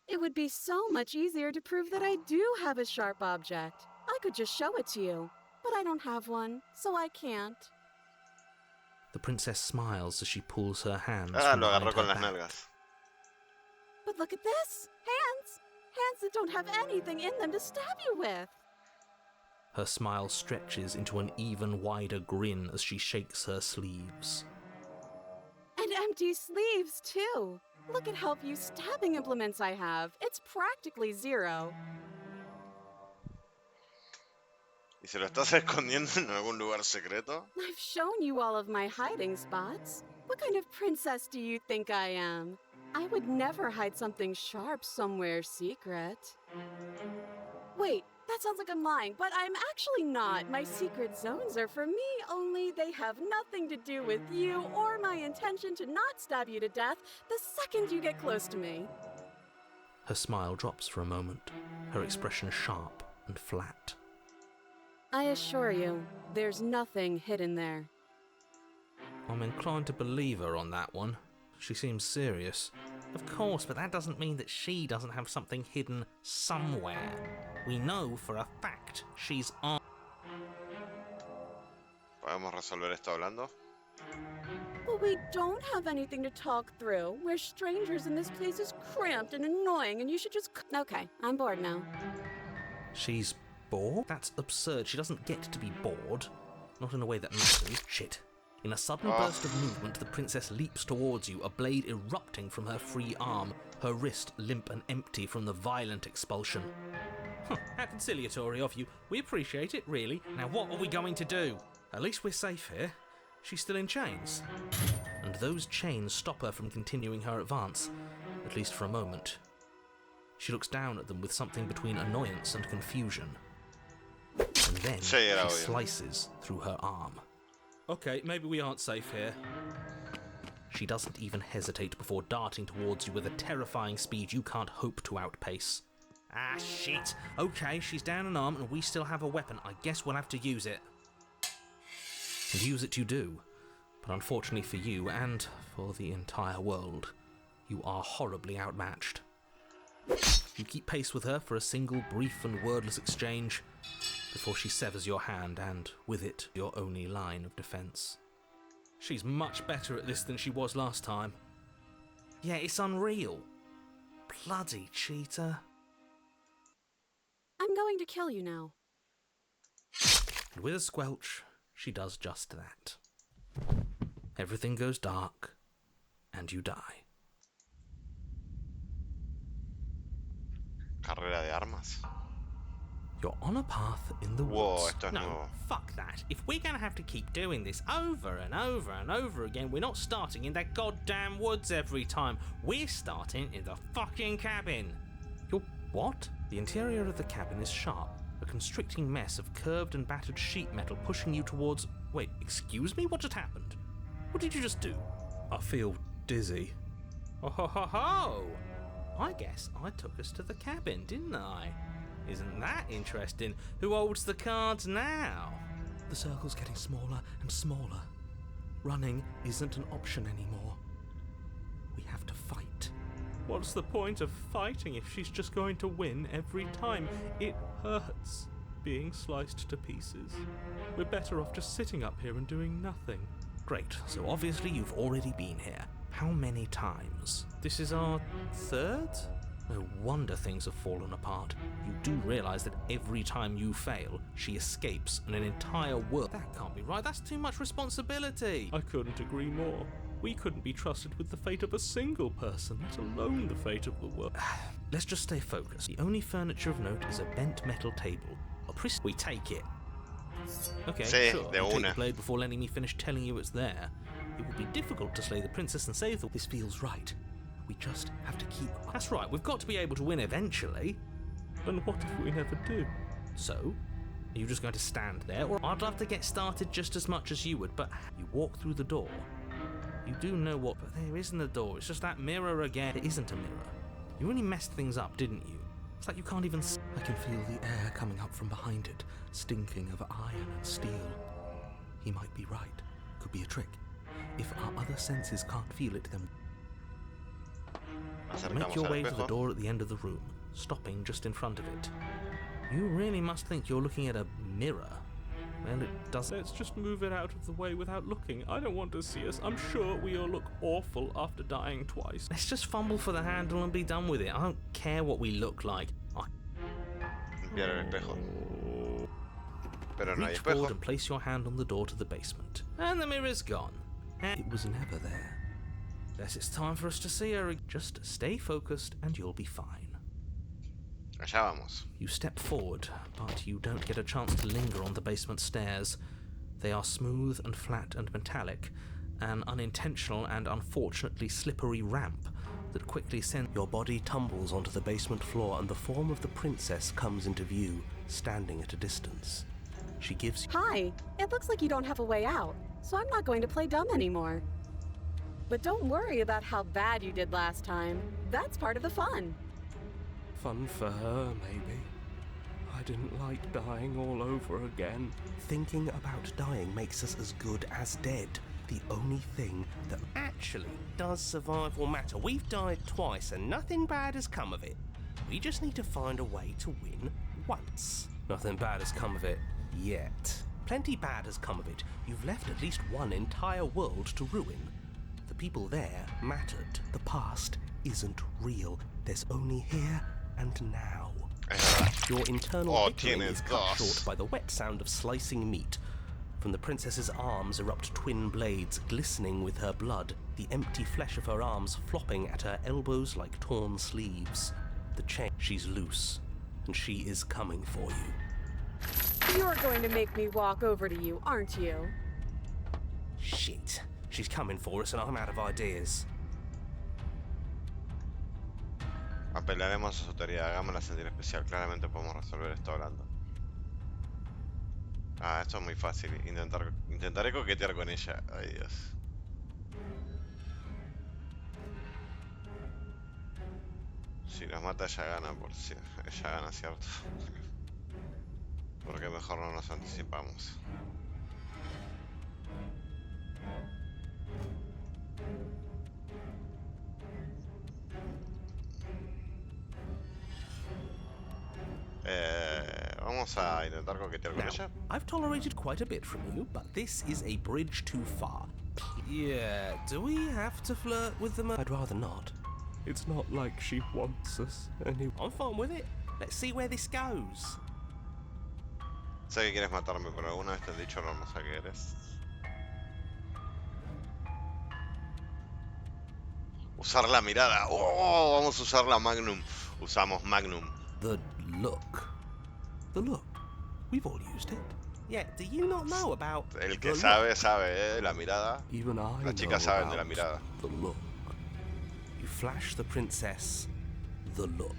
It would be so much easier to prove that I do have a sharp object. I could just show it to you, but I don't have one, so I can't. The princess smiles as she pulls her hands Ah, from lo behind agarró con her las back. nalgas. But look at this! Hands! Hands that don't have anything in them to stab you with! Her smile stretches into an even wider grin as she shakes her sleeves. And empty sleeves, too! Look at how few stabbing implements I have. It's practically zero. ¿Y se lo estás escondiendo en algún lugar secreto? I've shown you all of my hiding spots. What kind of princess do you think I am? I would never hide something sharp somewhere secret. Wait, that sounds like I'm lying, but I'm actually not. My secret zones are for me, only they have nothing to do with you or my intention to not stab you to death the second you get close to me. Her smile drops for a moment, her expression sharp and flat. I assure you, there's nothing hidden there. I'm inclined to believe her on that one. She seems serious. Of course, but that doesn't mean that she doesn't have something hidden somewhere. We know for a fact she's on. ¿Podemos resolver esto hablando? But we don't have anything to talk through. We're strangers and this place is cramped and annoying and you should just... Okay, I'm bored now. She's bored? That's absurd. She doesn't get to be bored. Not in a way that matters. Shit. In a sudden burst of movement, the princess leaps towards you, a blade erupting from her free arm, her wrist limp and empty from the violent expulsion. How conciliatory of you. We appreciate it, really. Now what are we going to do? At least we're safe here. She's still in chains. And those chains stop her from continuing her advance, at least for a moment. She looks down at them with something between annoyance and confusion. And then she slices through her arm. Okay, maybe we aren't safe here. She doesn't even hesitate before darting towards you with a terrifying speed you can't hope to outpace. Ah, shit. Okay, she's down an arm and we still have a weapon. I guess we'll have to use it. And use it you do. But unfortunately for you, and for the entire world, you are horribly outmatched. You keep pace with her for a single brief and wordless exchange, before she severs your hand and, with it, your only line of defence. She's much better at this than she was last time. Yeah, it's unreal. Bloody cheater. I'm going to kill you now. And with a squelch, she does just that. Everything goes dark, and you die. Carrera de armas. You're on a path in the Whoa, woods. esto es No, nuevo. fuck that. If we're gonna have to keep doing this over and over and over again, we're not starting in that goddamn woods every time. We're starting in the fucking cabin. You're what? The interior of the cabin is sharp, a constricting mess of curved and battered sheet metal pushing you towards... Wait, excuse me? What just happened? What did you just do? I feel dizzy. Oh ho ho ho! I guess I took us to the cabin, didn't I? Isn't that interesting? Who holds the cards now? The circle's getting smaller and smaller. Running isn't an option anymore. We have to fight. What's the point of fighting if she's just going to win every time? It hurts being sliced to pieces. We're better off just sitting up here and doing nothing. Great, so obviously you've already been here. How many times? This is our third? No wonder things have fallen apart. You do realise that every time you fail, she escapes and an entire world... That can't be right, that's too much responsibility! I couldn't agree more. We couldn't be trusted with the fate of a single person, let alone the fate of the world. Let's just stay focused. The only furniture of note is a bent metal table. We take it. Okay, Sí, sure, de you take una. the blade before letting me finish telling you it's there. It would be difficult to slay the princess and save the... This feels right. We just have to keep... That's right, we've got to be able to win eventually. And what if we never do? So? Are you just going to stand there? Or I'd love to get started just as much as you would, but you walk through the door. You do know what... But there isn't a door, it's just that mirror again. It isn't a mirror. You really messed things up, didn't you? It's like you can't even... I can feel the air coming up from behind it, stinking of iron and steel. He might be right. Could be a trick. If our other senses can't feel it, then... You make Acercamos your al way to the espejo. door at the end of the room, stopping just in front of it. You really must think you're looking at a mirror. Well, it doesn't. Let's just move it out of the way without looking. I don't want to see us. I'm sure we all look awful after dying twice. Let's just fumble for the handle and be done with it. I don't care what we look like. I Limpiar el espejo. Pero no hay reach forward espejo. and place your hand on the door to the basement. And the mirror's gone. And it was never there. Guess it's time for us to see her. Just stay focused and you'll be fine. Allá vamos. You step forward, but you don't get a chance to linger on the basement stairs. They are smooth and flat and metallic, an unintentional and unfortunately slippery ramp that quickly sends Your body tumbles onto the basement floor and the form of the princess comes into view, standing at a distance. She gives you Hi, it looks like you don't have a way out, so I'm not going to play dumb anymore. But don't worry about how bad you did last time. That's part of the fun. Fun for her, maybe. I didn't like dying all over again. Thinking about dying makes us as good as dead. The only thing that actually does survival matter. We've died twice and nothing bad has come of it. We just need to find a way to win once. nothing bad has come of it yet. Plenty bad has come of it. You've left at least one entire world to ruin. The people there mattered. The past isn't real. There's only here and now. Your internal Oh, bickering tienes is cut dos. short by the wet sound of slicing meat. From the princess's arms erupt twin blades, glistening with her blood, the empty flesh of her arms flopping at her elbows like torn sleeves. The chain, she's loose, and she is coming for you. You're going to make me walk over to you, aren't you? Shit. She's coming for us and I'm out of ideas. Apelaremos a su autoridad. Hagámosla sentir especial. Claramente podemos resolver esto hablando. Ah, esto es muy fácil. Intentaré coquetear con ella. Ay, Dios. Si nos mata, ella gana. Ella gana, ¿cierto? Porque mejor no nos anticipamos. Vamos a intentar coquetear con Now, ella. I've tolerated quite a bit from you, but this is a bridge too far. Yeah, do we have to flirt with them? I'd rather not. It's not like she wants us anyway. I'm fine with it. Let's see where this goes. Sé que quieres matarme, pero alguna vez te han dicho lo hermosa que eres. Usar la mirada. Oh, vamos a usar la Magnum. Usamos Magnum. The look. The look. We've all used it. Yeah, do you not know about El que the sabe, sabe, La mirada. Even I Las know chicas saben de la about mirada. the look. You flash the princess the look.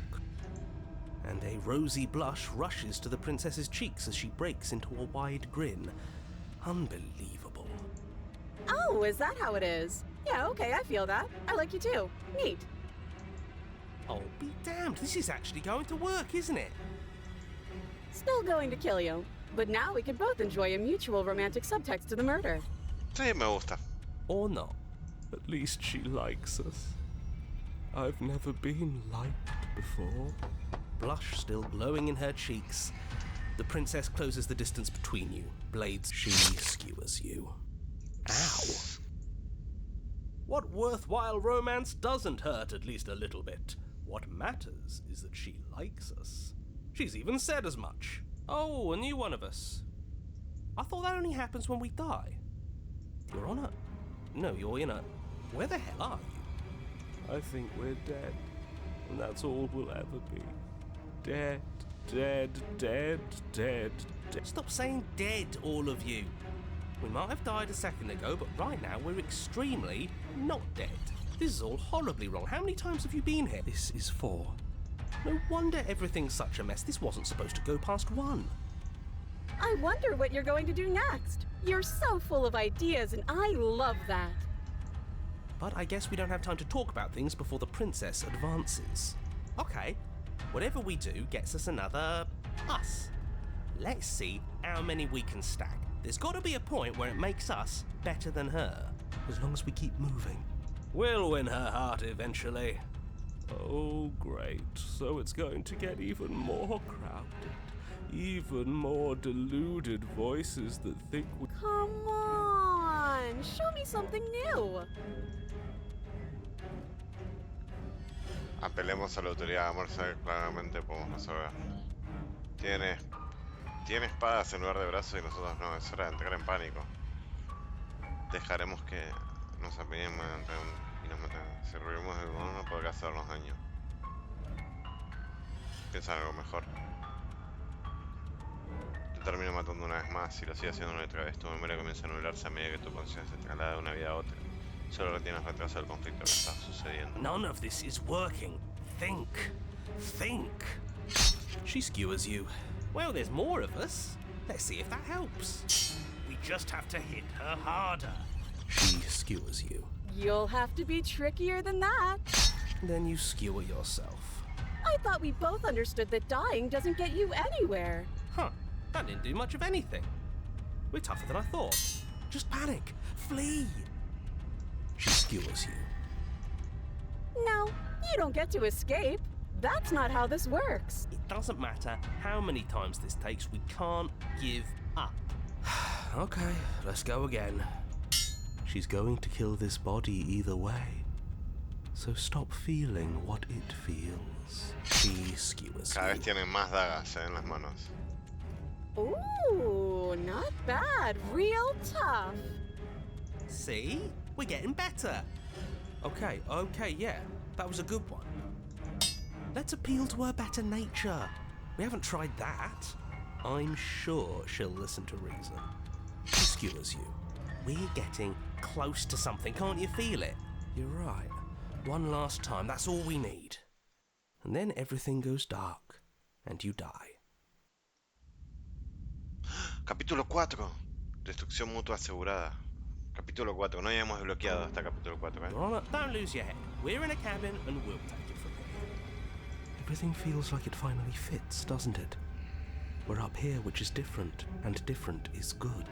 And a rosy blush rushes to the princess's cheeks as she breaks into a wide grin. Unbelievable. Oh, is that how it is? Yeah, okay, I feel that. I like you too. Neat. Oh, be damned, this is actually going to work, isn't it? Still going to kill you. But now we can both enjoy a mutual romantic subtext to the murder. Sí, me gusta. Or not. At least she likes us. I've never been liked before. Blush still glowing in her cheeks. The princess closes the distance between you. Blades, she skewers you. Ow. What worthwhile romance doesn't hurt at least a little bit? What matters is that she likes us. She's even said as much. Oh, a new one of us. I thought that only happens when we die. You're on a... No, you're in a... Where the hell are you? I think we're dead. And that's all we'll ever be. Dead, dead, dead, dead, dead. Stop saying dead, all of you. We might have died a second ago, but right now we're extremely not dead. This is all horribly wrong. How many times have you been here? This is 4. No wonder everything's such a mess. This wasn't supposed to go past 1. I wonder what you're going to do next. You're so full of ideas, and I love that. But I guess we don't have time to talk about things before the princess advances. Okay, whatever we do gets us another us. Let's see how many we can stack. There's got to be a point where it makes us better than her. As long as we keep moving. We'll win her heart eventually. Oh, great. So it's going to get even more crowded. Even more deluded voices that think we... Come on, show me something new. Apelemos a la autoridad, amor, sabe claramente podemos resolver. Tiene espadas en lugar de brazos y nosotros no, es hora de entrar en pánico. Dejaremos que nos apiñemos y nos maten. Si reímos de uno no podrá hacernos daño. Piensa en algo mejor. Te termino matando una vez más, si lo sigue haciendo una otra vez, tu memoria comienza a nublarse a medida que tu conciencia se traslada de una vida a otra. Solo retienes retraso del conflicto que está sucediendo. None of this is working. Think. She skewers you. Well, there's more of us. Let's see if that helps. We just have to hit her harder. She skewers you. You'll have to be trickier than that. Then you skewer yourself. I thought we both understood that dying doesn't get you anywhere. Huh. That didn't do much of anything. We're tougher than I thought. Just panic. Flee. She skewers you. No, you don't get to escape. That's not how this works. It doesn't matter how many times this takes, we can't give up. Okay, let's go again. She's going to kill this body either way. So stop feeling what it feels. She skewers Cada vez you. tienen más dagas en las manos. Ooh, not bad. Real tough. See? We're getting better. Okay, yeah. That was a good one. Let's appeal to her better nature. We haven't tried that. I'm sure she'll listen to reason. She skewers you. We're getting close to something, can't you feel it? You're right. One last time, that's all we need. And then everything goes dark, and you die. Capítulo 4. Destrucción mutua asegurada. Capítulo 4. No habíamos desbloqueado hasta capítulo 4, ¿eh? Don't lose your head. We're in a cabin, and we'll take it from here. Everything feels like it finally fits, doesn't it? We're up here, which is different, and different is good.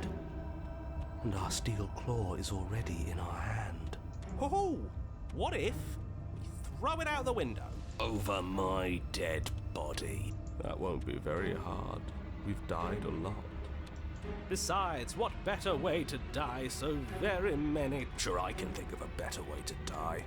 And our steel claw is already in our hand. Ho-ho! What if we throw it out the window? Over my dead body. That won't be very hard. We've died a lot. Besides, what better way to die so very many... Sure, I can think of a better way to die.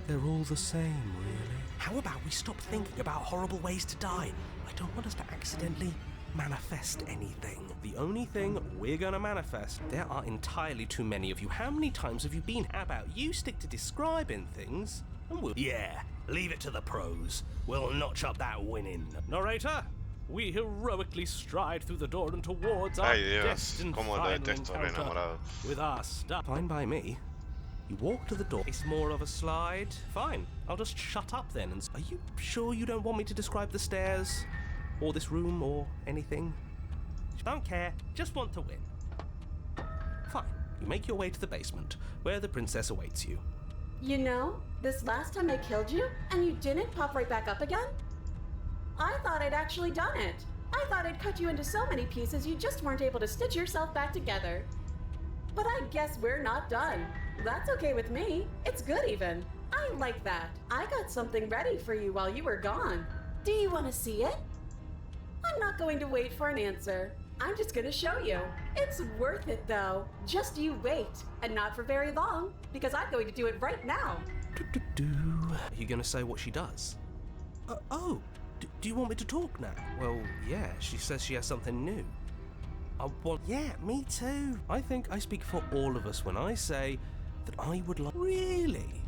They're all the same, really. How about we stop thinking about horrible ways to die? I don't want us to accidentally manifest anything. The only thing we're gonna manifest, there are entirely too many of you. How many times have you been? How about you stick to describing things, and we'll... Yeah, leave it to the pros. We'll notch up that winning. Narrator, we heroically stride through the door and towards our Ay Dios, destined cómo lo final detesto, re encounter enamorado. with our stuff. Fine by me. You walk to the door. It's more of a slide. Fine, I'll just shut up then. And are you sure you don't want me to describe the stairs? Or this room, or anything? Don't care, just want to win. Fine, you make your way to the basement, where the princess awaits you. You know, this last time I killed you, and you didn't pop right back up again? I thought I'd actually done it. I thought I'd cut you into so many pieces you just weren't able to stitch yourself back together. But I guess we're not done. That's okay with me. It's good even. I like that. I got something ready for you while you were gone. Do you want to see it? I'm not going to wait for an answer. I'm just going to show you. It's worth it though. Just you wait. And not for very long, because I'm going to do it right now. Are you going to say what she does? Do you want me to talk now? Well, yeah, she says she has something new. Yeah, me too. I think I speak for all of us when I say that I would like... Really?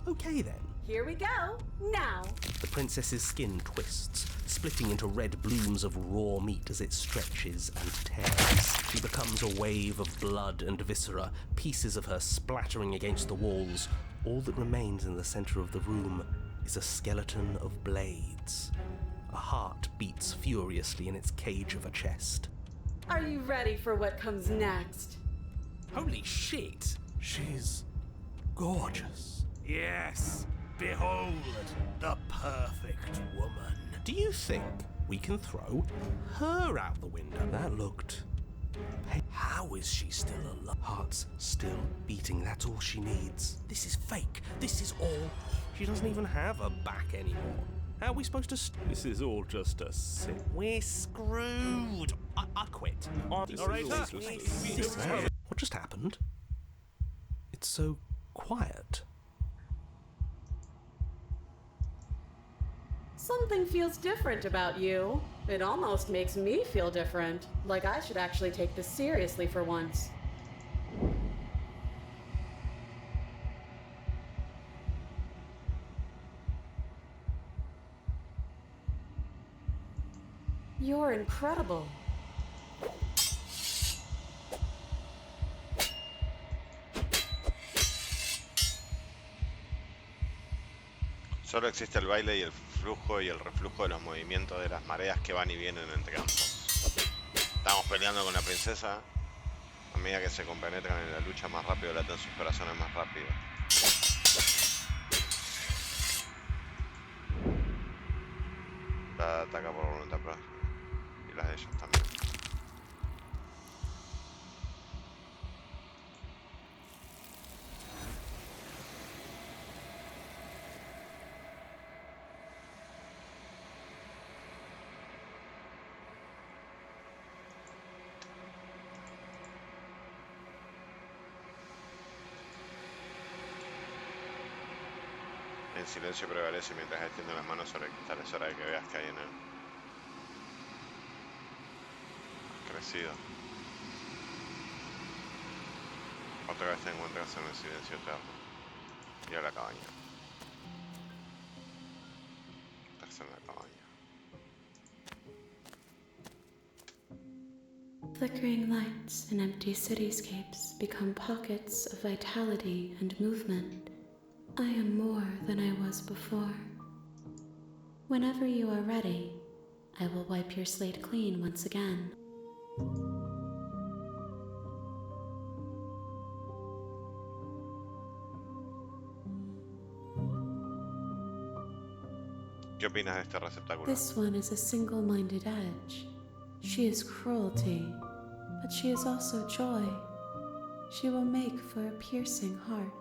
Okay then. Here we go. Now. The princess's skin twists, splitting into red blooms of raw meat as it stretches and tears. She becomes a wave of blood and viscera, pieces of her splattering against the walls. All that remains in the center of the room is a skeleton of blades. A heart beats furiously in its cage of a chest. Are you ready for what comes next? Holy shit! She's gorgeous. Yes, behold the perfect woman. Do you think we can throw her out the window? That looked... How is she still alive? Heart's still beating, that's all she needs. This is fake. This is all. She doesn't even have a back anymore. How are we supposed to This is all just a sim. We're screwed. I quit. This is all just a sim. What just happened? It's so quiet. Something feels different about you. It almost makes me feel different. Like I should actually take this seriously for once. You're incredible. Solo existe el baile y el flujo y el reflujo de los movimientos de las mareas que van y vienen entre ambos. Estamos peleando con la princesa. A medida que se compenetran en la lucha, más rápido laten sus corazones más rápido. La ataca por voluntad propia. Y las de ellos también. El silencio prevalece mientras extiende las manos sobre el cristal. Es hora de que veas que hay en él. Has crecido. Otra vez te encuentras en el silencio eterno. Y a la cabaña. Estás en la cabaña. Flickering lights and empty cityscapes become pockets of vitality and movement. I am more than I was before. Whenever you are ready, I will wipe your slate clean once again. ¿Qué opinas de este receptáculo? This one is a single-minded edge. She is cruelty, but she is also joy. She will make for a piercing heart.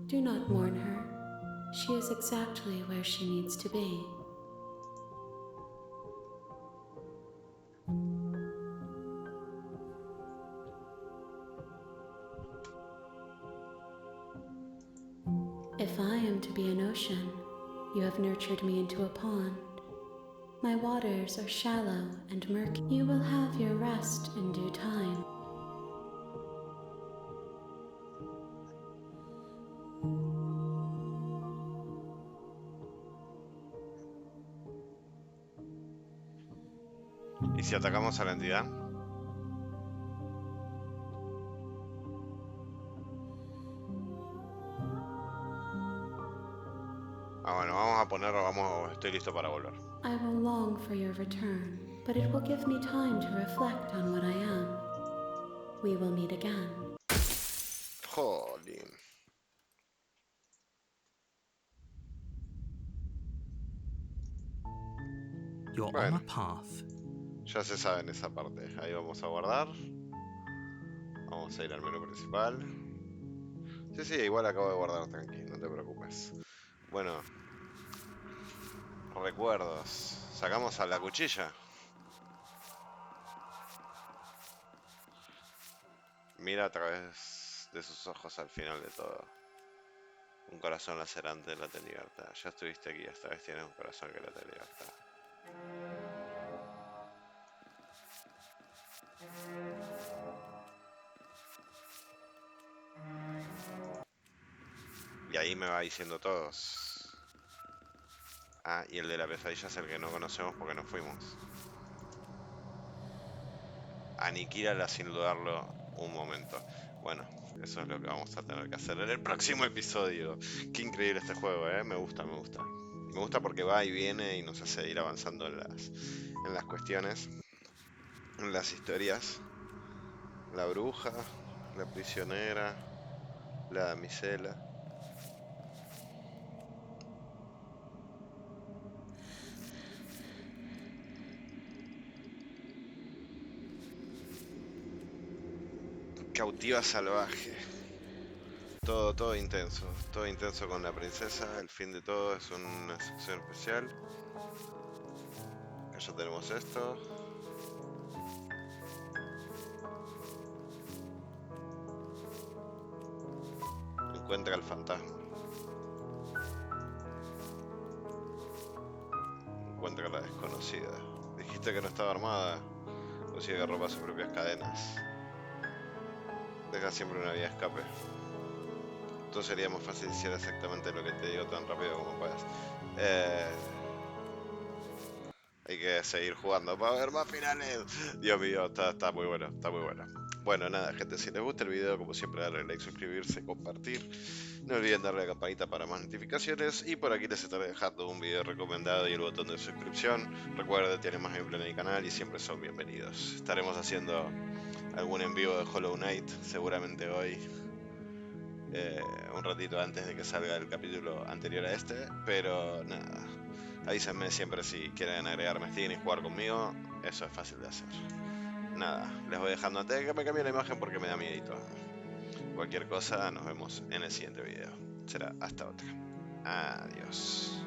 Do not mourn her. She is exactly where she needs to be. If I am to be an ocean, you have nurtured me into a pond. My waters are shallow and murky. You will have your rest in due time. ¿Y si atacamos a la entidad? Bueno, vamos a ponerlo, estoy listo para volver. I will long for your return, but it will give me time to reflect on what I am. We will meet again. Jolín. You're on a path. Ya se sabe en esa parte. Ahí vamos a guardar. Vamos a ir al menú principal. Sí, igual acabo de guardar, tranqui, no te preocupes. Bueno. Recuerdos. Sacamos a la cuchilla. Mira a través de sus ojos al final de todo. Un corazón lacerante late en libertad. Ya estuviste aquí, esta vez tienes un corazón que late en libertad. Y ahí me va diciendo todos. Ah, y el de la pesadilla es el que no conocemos porque no fuimos. Aniquílala sin dudarlo un momento. Bueno, eso es lo que vamos a tener que hacer en el próximo episodio. Qué increíble este juego, me gusta. Me gusta porque va y viene y nos hace ir avanzando en las cuestiones, en las historias. La bruja, la prisionera, la damisela. Cautiva salvaje. Todo intenso. Todo intenso con la princesa. El fin de todo es una sección especial. Acá ya tenemos esto. Encuentra al fantasma. Encuentra a la desconocida. Dijiste que no estaba armada. Consigue que rompa sus propias cadenas. Deja siempre una vía de escape. Entonces sería más fácil si hiciera exactamente lo que te digo tan rápido como puedas. Hay que seguir jugando para ver más finales. Dios mío, está muy bueno, está muy bueno. Bueno, nada, gente, si les gusta el video, como siempre, darle like, suscribirse, compartir. No olviden darle a la campanita para más notificaciones. Y por aquí les estaré dejando un video recomendado y el botón de suscripción. Recuerden, tienen más gameplay en el canal y siempre son bienvenidos. Estaremos haciendo algún en vivo de Hollow Knight, seguramente hoy. Un ratito antes de que salga el capítulo anterior a este. Pero nada, avísenme siempre si quieren agregarme Steam y jugar conmigo. Eso es fácil de hacer. Nada, les voy dejando antes de que me cambie la imagen porque me da miedito. Cualquier cosa, nos vemos en el siguiente video. Será hasta otra. Adiós.